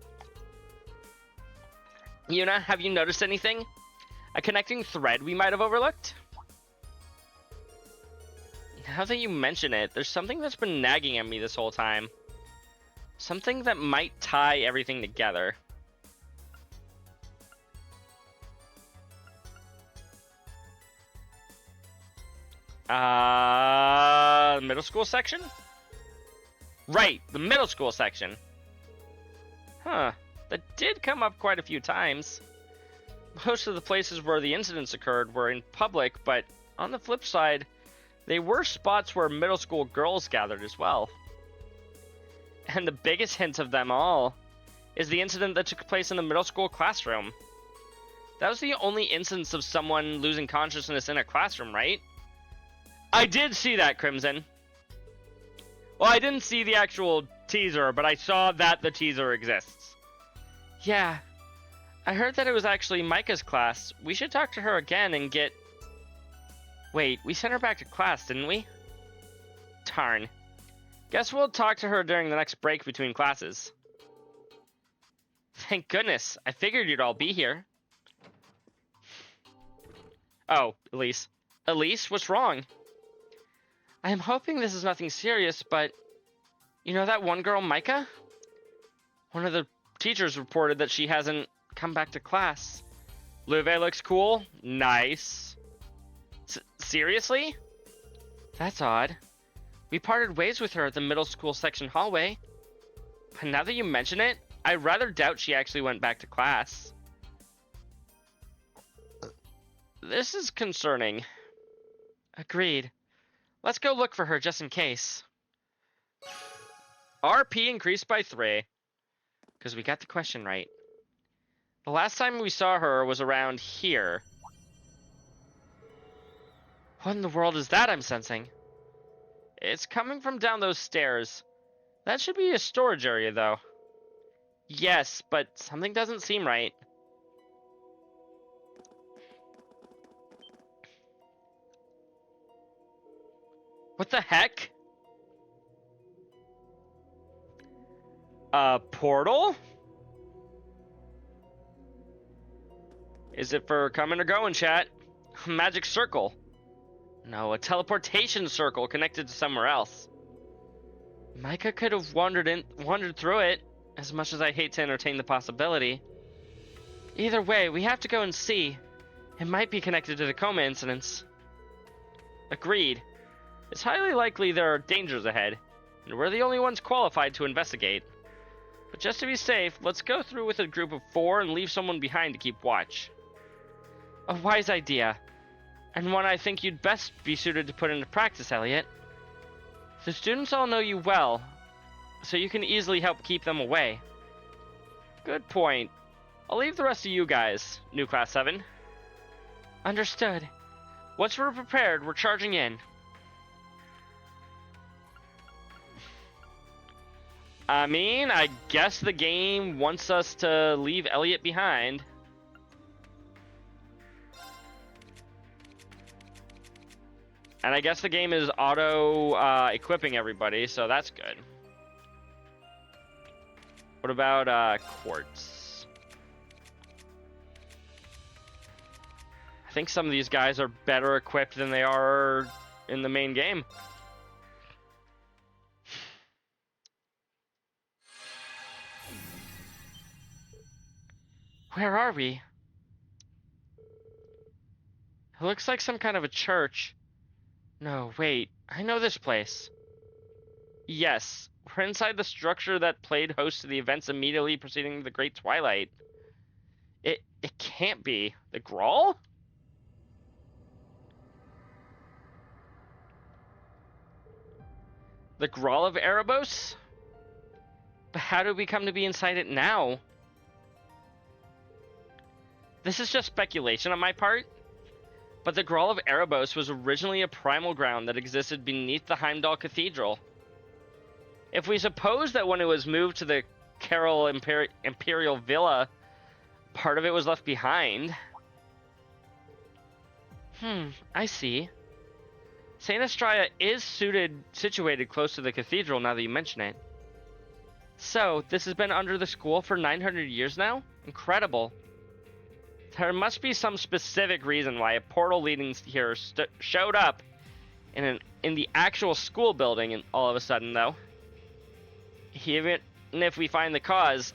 Yuna, have you noticed anything? A connecting thread we might have overlooked? Now that you mention it, there's something that's been nagging at me this whole time. Something that might tie everything together. Middle school section? Right, the middle school section. Huh, that did come up quite a few times. Most of the places where the incidents occurred were in public, but on the flip side, they were spots where middle school girls gathered as well. And the biggest hint of them all is the incident that took place in the middle school classroom. That was the only instance of someone losing consciousness in a classroom, right? I did see that, Crimson. Well, I didn't see the actual teaser, but I saw that the teaser exists. Yeah, I heard that it was actually Micah's class. We should talk to her again and get... Wait, we sent her back to class, didn't we? Darn. Guess we'll talk to her during the next break between classes. Thank goodness. I figured you'd all be here. Oh, Elise. Elise, what's wrong? I am hoping this is nothing serious, but... You know that one girl, Micah? One of the teachers reported that she hasn't come back to class. Luve looks cool. Nice. Seriously? That's odd. We parted ways with her at the middle school section hallway. But now that you mention it, I rather doubt she actually went back to class. This is concerning. Agreed. Let's go look for her just in case. RP increased by 3. Because we got the question right. The last time we saw her was around here. What in the world is that I'm sensing? It's coming from down those stairs. That should be a storage area, though. Yes, but something doesn't seem right. What the heck? A portal? Is it for coming or going, chat? A magic circle. No, a teleportation circle connected to somewhere else. Micah could have wandered through it, as much as I hate to entertain the possibility. Either way, we have to go and see. It might be connected to the coma incidents. Agreed. It's highly likely there are dangers ahead, and we're the only ones qualified to investigate. But just to be safe, let's go through with a group of 4 and leave someone behind to keep watch. A wise idea, and one I think you'd best be suited to put into practice, Elliot. The students all know you well, so you can easily help keep them away. Good point. I'll leave the rest of you guys, new Class 7. Understood. Once we're prepared, we're charging in. I mean, I guess the game wants us to leave Elliot behind. And I guess the game is auto-equipping everybody, so that's good. What about quartz? I think some of these guys are better equipped than they are in the main game. Where are we? It looks like some kind of a church. No, wait. I know this place. Yes, we're inside the structure that played host to the events immediately preceding the Great Twilight. It can't be. The Grawl? The Grawl of Erebos? But how did we come to be inside it now? This is just speculation on my part, but the Grawl of Erebos was originally a primal ground that existed beneath the Heimdall Cathedral. If we suppose that when it was moved to the Carroll Imperial Villa, part of it was left behind. I see. Saint Estrella is situated close to the cathedral now that you mention it. So, this has been under the school for 900 years now? Incredible. There must be some specific reason why a portal leading here showed up in the actual school building, and all of a sudden, though, even if we find the cause,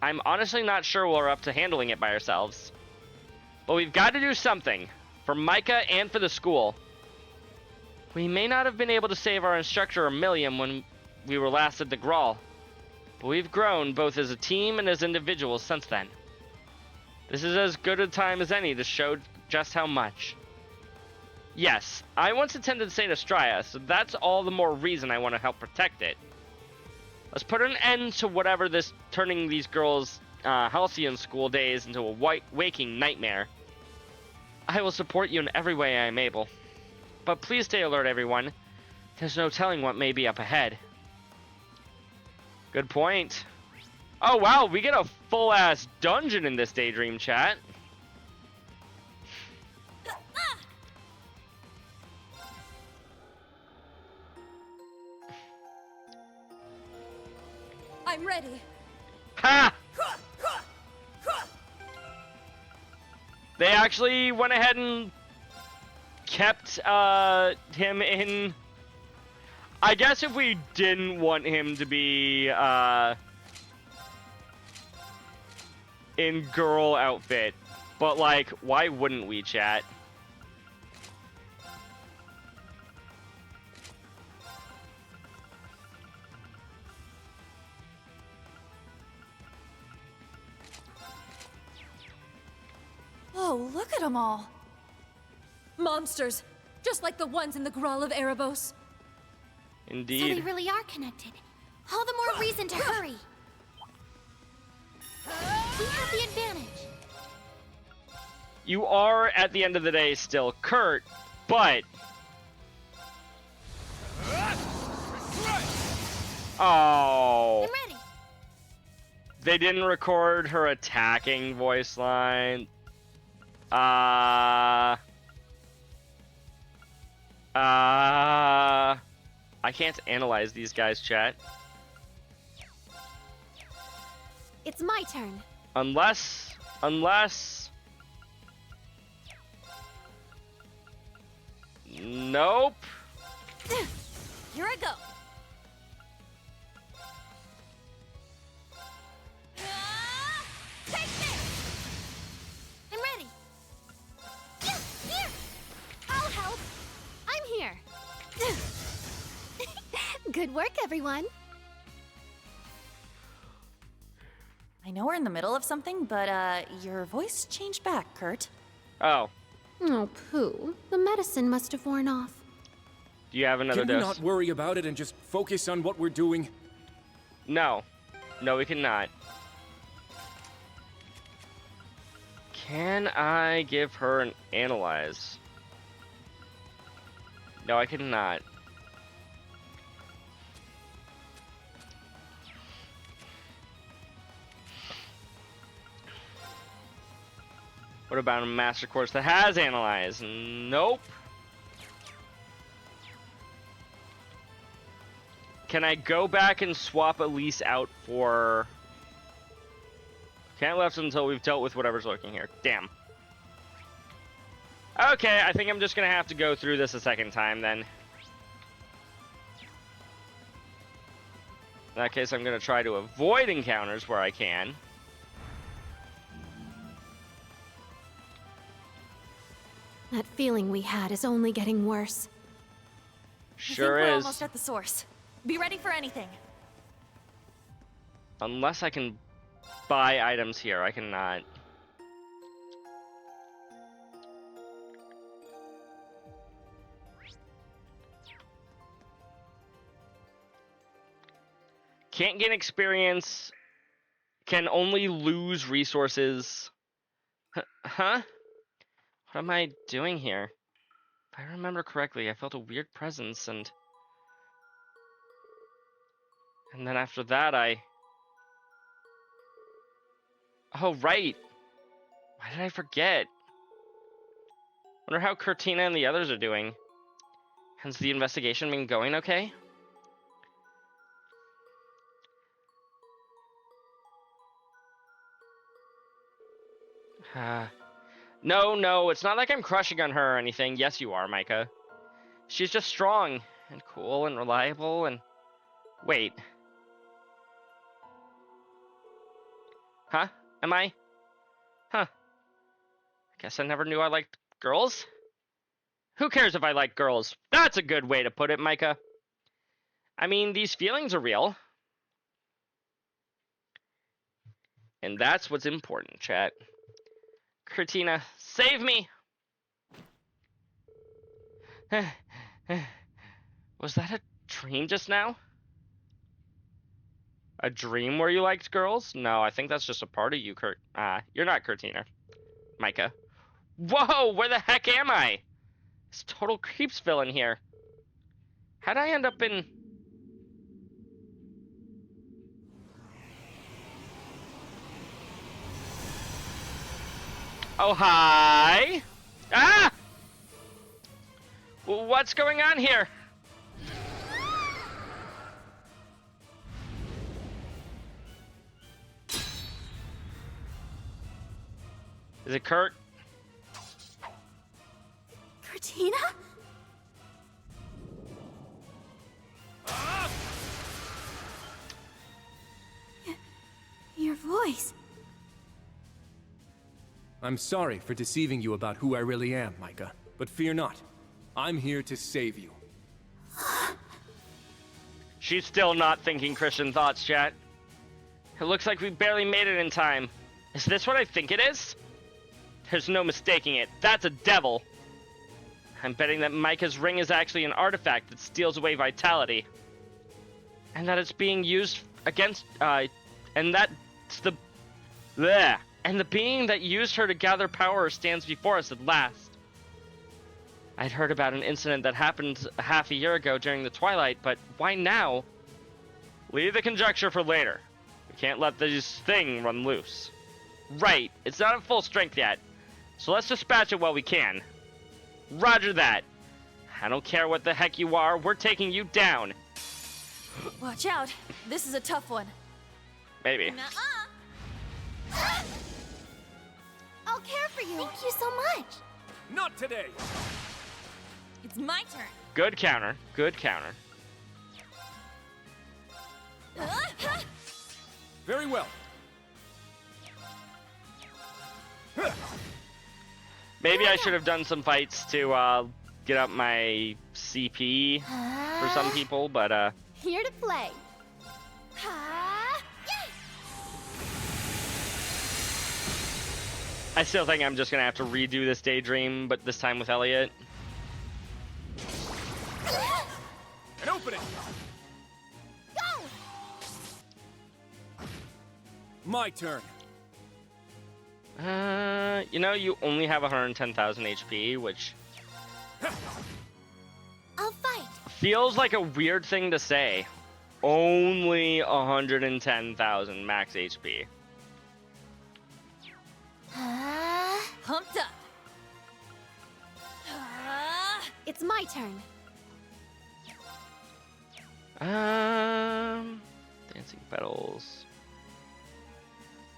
I'm honestly not sure we're up to handling it by ourselves. But we've got to do something, for Micah and for the school. We may not have been able to save our instructor Emilium when we were last at the Grawl, but we've grown both as a team and as individuals since then. This is as good a time as any to show just how much. Yes, I once attended St. Estrella, so that's all the more reason I want to help protect it. Let's put an end to whatever this turning these girls' halcyon school days into a waking nightmare. I will support you in every way I am able. But please stay alert, everyone. There's no telling what may be up ahead. Good point. Oh wow, we get a full-ass dungeon in this Daydream chat. I'm ready. Ha! They actually went ahead and kept him in. I guess if we didn't want him to be in girl outfit, but like, why wouldn't we, chat? Oh, look at them all. Monsters, just like the ones in the Grawl of Erebos. Indeed. So they really are connected. All the more reason to hurry. We have the advantage. You are, at the end of the day, still Kurt, but... Oh. I'm ready. They didn't record her attacking voice line. I can't analyze these guys, chat. It's my turn. Unless... Nope. Here I go. Take this. I'm ready. Here. I'll help. I'm here. Good work, everyone. I know we're in the middle of something, but your voice changed back, Kurt. Oh. Oh, poo. The medicine must have worn off. Do you have another Can we dose? not worry about it and just focus on what we're doing? No. No, we cannot. Can I give her an analyze? No, I cannot. What about a master course that has analyze? Nope. Can I go back and swap Elise out for... Can't left until we've dealt with whatever's lurking here. Damn. Okay, I think I'm just gonna have to go through this a second time then. In that case, I'm gonna try to avoid encounters where I can. That feeling we had is only getting worse. Sure I think we're is. almost at the source. Be ready for anything. Unless I can buy items here, I cannot. Can't gain experience. Can only lose resources. Huh? What am I doing here? If I remember correctly, I felt a weird presence and then after that Oh, right. Why did I forget? Wonder how Cortina and the others are doing. Has the investigation been going okay? No, it's not like I'm crushing on her or anything. Yes, you are, Micah. She's just strong and cool and reliable and... Wait. Huh? Am I? Huh. Guess I never knew I liked girls? Who cares if I like girls? That's a good way to put it, Micah. I mean, these feelings are real. And that's what's important, chat. Cortina, save me! Was that a dream just now? A dream where you liked girls? No, I think that's just a part of you, Kurt. You're not Cortina. Micah. Whoa, where the heck am I? It's total Creepsville in here. How'd I end up in... Oh, hi! Ah! What's going on here? Is it Kurt? Cortina? Your voice. I'm sorry for deceiving you about who I really am, Micah. But fear not. I'm here to save you. She's still not thinking Christian thoughts, chat. It looks like we barely made it in time. Is this what I think it is? There's no mistaking it. That's a devil. I'm betting that Micah's ring is actually an artifact that steals away vitality. And that it's being used against, and that's the... Bleh. And the being that used her to gather power stands before us at last. I'd heard about an incident that happened half a year ago during the twilight, but why now? Leave the conjecture for later. We can't let this thing run loose. Right, it's not at full strength yet, so let's dispatch it while we can. Roger that. I don't care what the heck you are, we're taking you down. Watch out. This is a tough one. Maybe. I'll care for you. Thank you so much. Not today! It's my turn. Good counter, good counter. Very well. Maybe I should have done some fights to get up my CP for some people, but Here to play. I still think I'm just gonna have to redo this Daydream, but this time with Elliot. And open it! Go! My turn. You know, you only have 110,000 HP, which I'll fight. feels like a weird thing to say. Only 110,000 max HP. Pumped up. It's my turn. Dancing petals.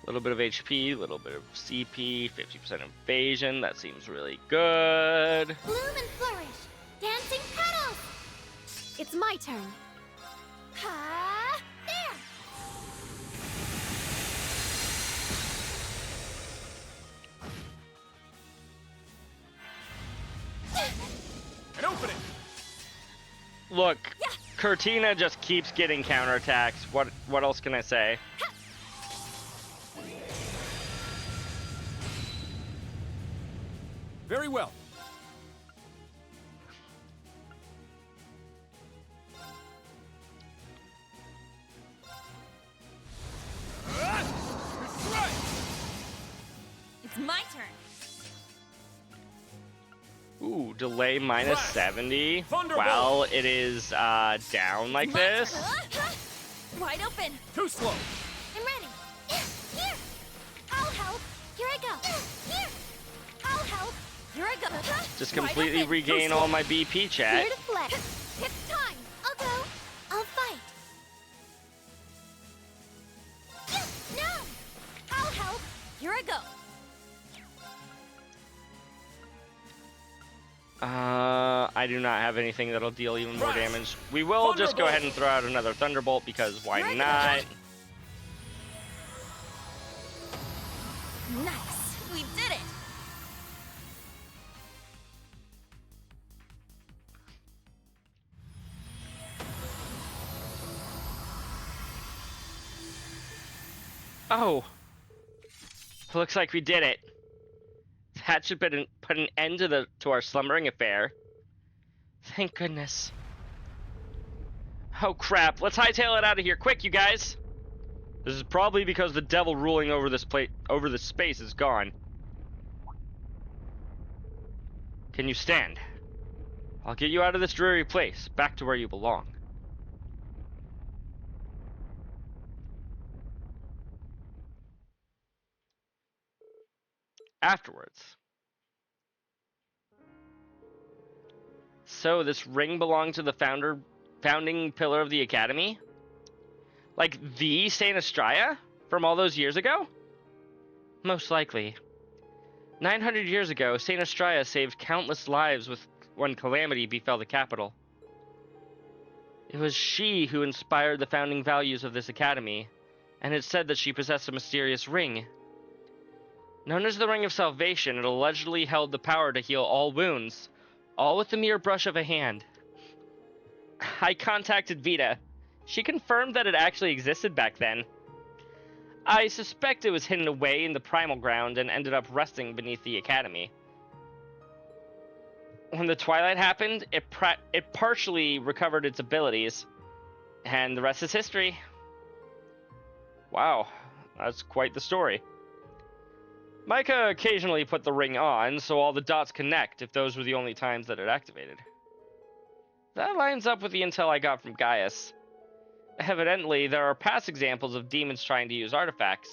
A little bit of HP, a little bit of CP, 50% evasion. That seems really good. Bloom and flourish. Dancing petals. It's my turn. There. And open it! Look, Cortina just keeps getting counterattacks. What else can I say? Very well. It's my turn. Ooh, delay minus Crash. 70 Thunderbolt. while it is down like My this. turn. Wide open. Too slow. I'm ready. Here. I'll help. Here I go. Here. I'll help. Here I go. Just Wide completely open. regain all my BP, chat. Here to play. It's time. I'll go. I'll fight. No. I'll help. Here I go. I I do not have anything that'll deal even more damage. We will just go ahead and throw out another Thunderbolt because why not? Nice. We did it. Oh. Looks like we did it. That should put an end to our slumbering affair. Thank goodness. Oh crap, let's hightail it out of here quick, you guys. This is probably because the devil ruling over this space is gone. Can you stand? I'll get you out of this dreary place, back to where you belong. Afterwards. So this ring belonged to the founding pillar of the Academy? Like the Saint Estrella from all those years ago? Most likely. 900 years ago, Saint Estrella saved countless lives when calamity befell the capital. It was she who inspired the founding values of this academy, and it's said that she possessed a mysterious ring. Known as the Ring of Salvation, it allegedly held the power to heal all wounds, all with the mere brush of a hand. I contacted Vita. She confirmed that it actually existed back then. I suspect it was hidden away in the primal ground and ended up resting beneath the academy. When the twilight happened, it partially recovered its abilities, and the rest is history. Wow, that's quite the story. Micah occasionally put the ring on, so all the dots connect if those were the only times that it activated. That lines up with the intel I got from Gaius. Evidently, there are past examples of demons trying to use artifacts.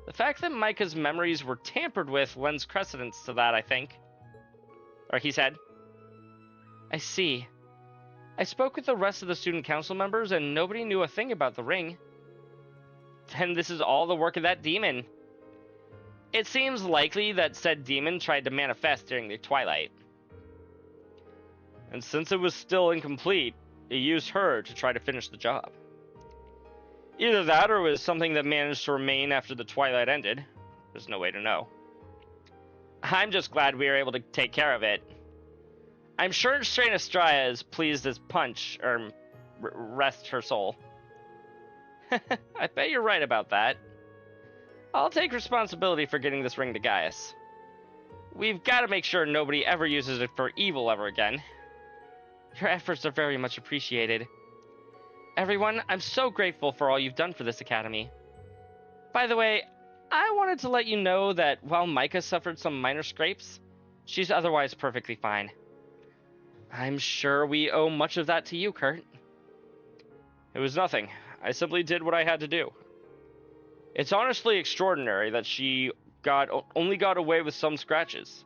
The fact that Micah's memories were tampered with lends precedence to that, I think. Or he said. I see. I spoke with the rest of the student council members and nobody knew a thing about the ring. Then this is all the work of that demon. It seems likely that said demon tried to manifest during the twilight. And since it was still incomplete, it used her to try to finish the job. Either that or it was something that managed to remain after the twilight ended. There's no way to know. I'm just glad we were able to take care of it. I'm sure Saint Estrella is pleased as punch, or rest her soul. I bet you're right about that. I'll take responsibility for getting this ring to Gaius. We've got to make sure nobody ever uses it for evil ever again. Your efforts are very much appreciated. Everyone, I'm so grateful for all you've done for this academy. By the way, I wanted to let you know that while Micah suffered some minor scrapes, she's otherwise perfectly fine. I'm sure we owe much of that to you, Kurt. It was nothing. I simply did what I had to do. It's honestly extraordinary that she only got away with some scratches,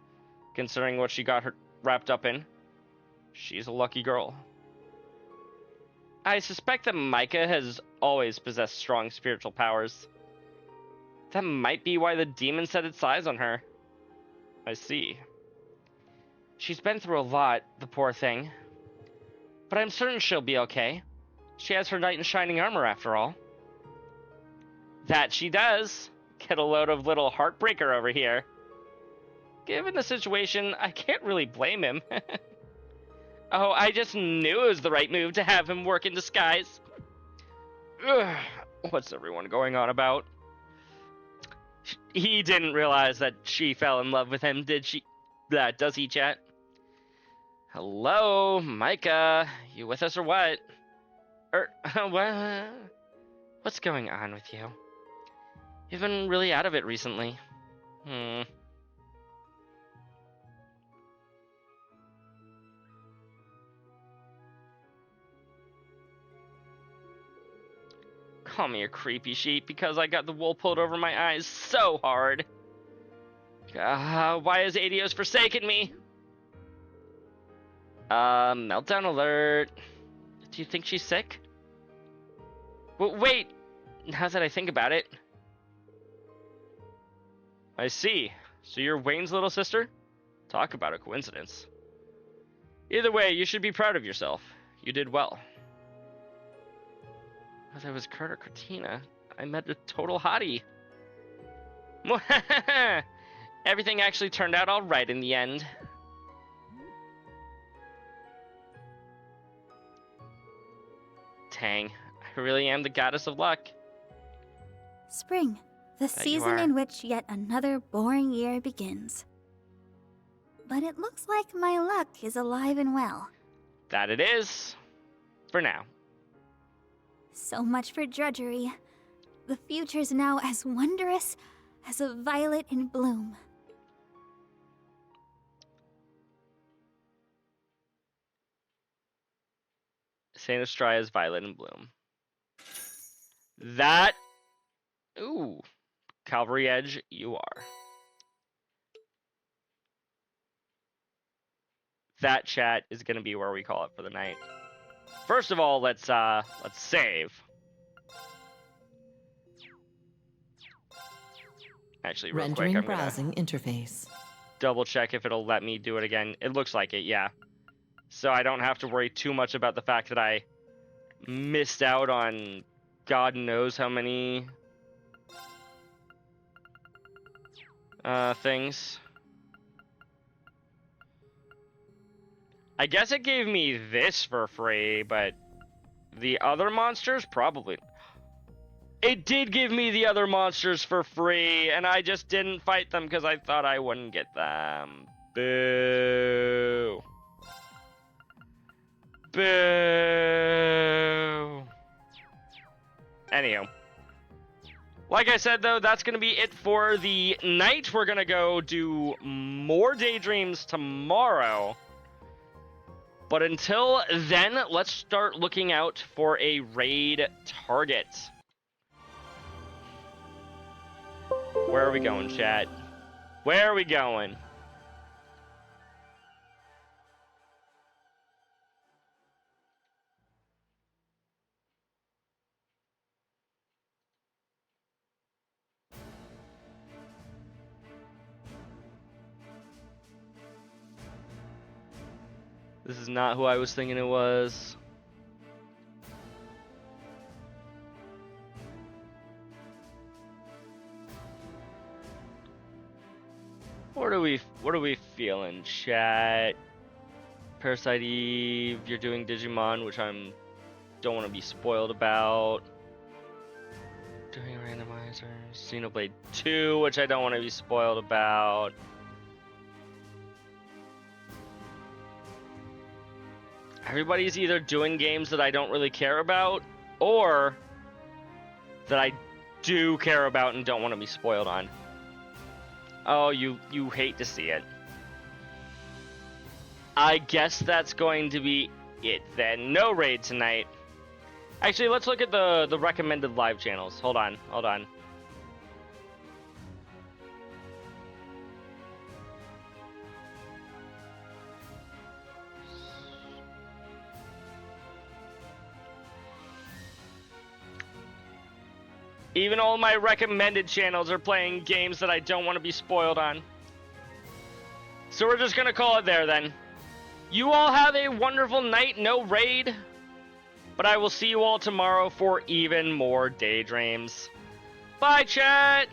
considering what she got her wrapped up in. She's a lucky girl. I suspect that Micah has always possessed strong spiritual powers. That might be why the demon set its eyes on her. I see. She's been through a lot, the poor thing. But I'm certain she'll be okay. She has her knight in shining armor after all. That she does. Get a load of little heartbreaker over here. Given the situation, I can't really blame him. Oh, I just knew it was the right move to have him work in disguise. Ugh, what's everyone going on about? He didn't realize that she fell in love with him, did she? Does he, chat? Hello, Micah. You with us or what? What's going on with you? You've been really out of it recently. Call me a creepy sheep because I got the wool pulled over my eyes so hard. Why has Adios forsaken me? Meltdown alert. Do you think she's sick? Well, wait, now that I think about it. I see. So you're Wayne's little sister? Talk about a coincidence. Either way, you should be proud of yourself. You did well. Whether it was Kurt or Cortina, I met a total hottie. Everything actually turned out all right in the end. Tang, I really am the goddess of luck. Spring, the That you season are. in which yet another boring year begins. But it looks like my luck is alive and well. That it is. For now. So much for drudgery. The future's now as wondrous as a violet in bloom. Saint Estria's Violet in Bloom. That... Ooh. Calvary Edge, you are. That, chat, is going to be where we call it for the night. First of all, let's save. Actually, real Rendering quick, I'm browsing interface. double check if it'll let me do it again. It looks like it, yeah. So I don't have to worry too much about the fact that I missed out on God knows how many things. I guess it gave me this for free, but the other monsters probably... It did give me the other monsters for free, and I just didn't fight them because I thought I wouldn't get them. Boo. Boo. Anyhow. Like I said, though, that's going to be it for the night. We're going to go do more Daydreams tomorrow. But until then, let's start looking out for a raid target. Where are we going, chat? Where are we going? This is not who I was thinking it was. What are we feeling, chat? Parasite Eve, you're doing Digimon, which don't want to be spoiled about. Doing randomizers, Xenoblade 2, which I don't want to be spoiled about. Everybody's either doing games that I don't really care about, or that I do care about and don't want to be spoiled on. Oh, you hate to see it. I guess that's going to be it then. No raid tonight. Actually, let's look at the recommended live channels. Hold on. Even all my recommended channels are playing games that I don't want to be spoiled on. So we're just going to call it there then. You all have a wonderful night, no raid. But I will see you all tomorrow for even more Daydreams. Bye, chat!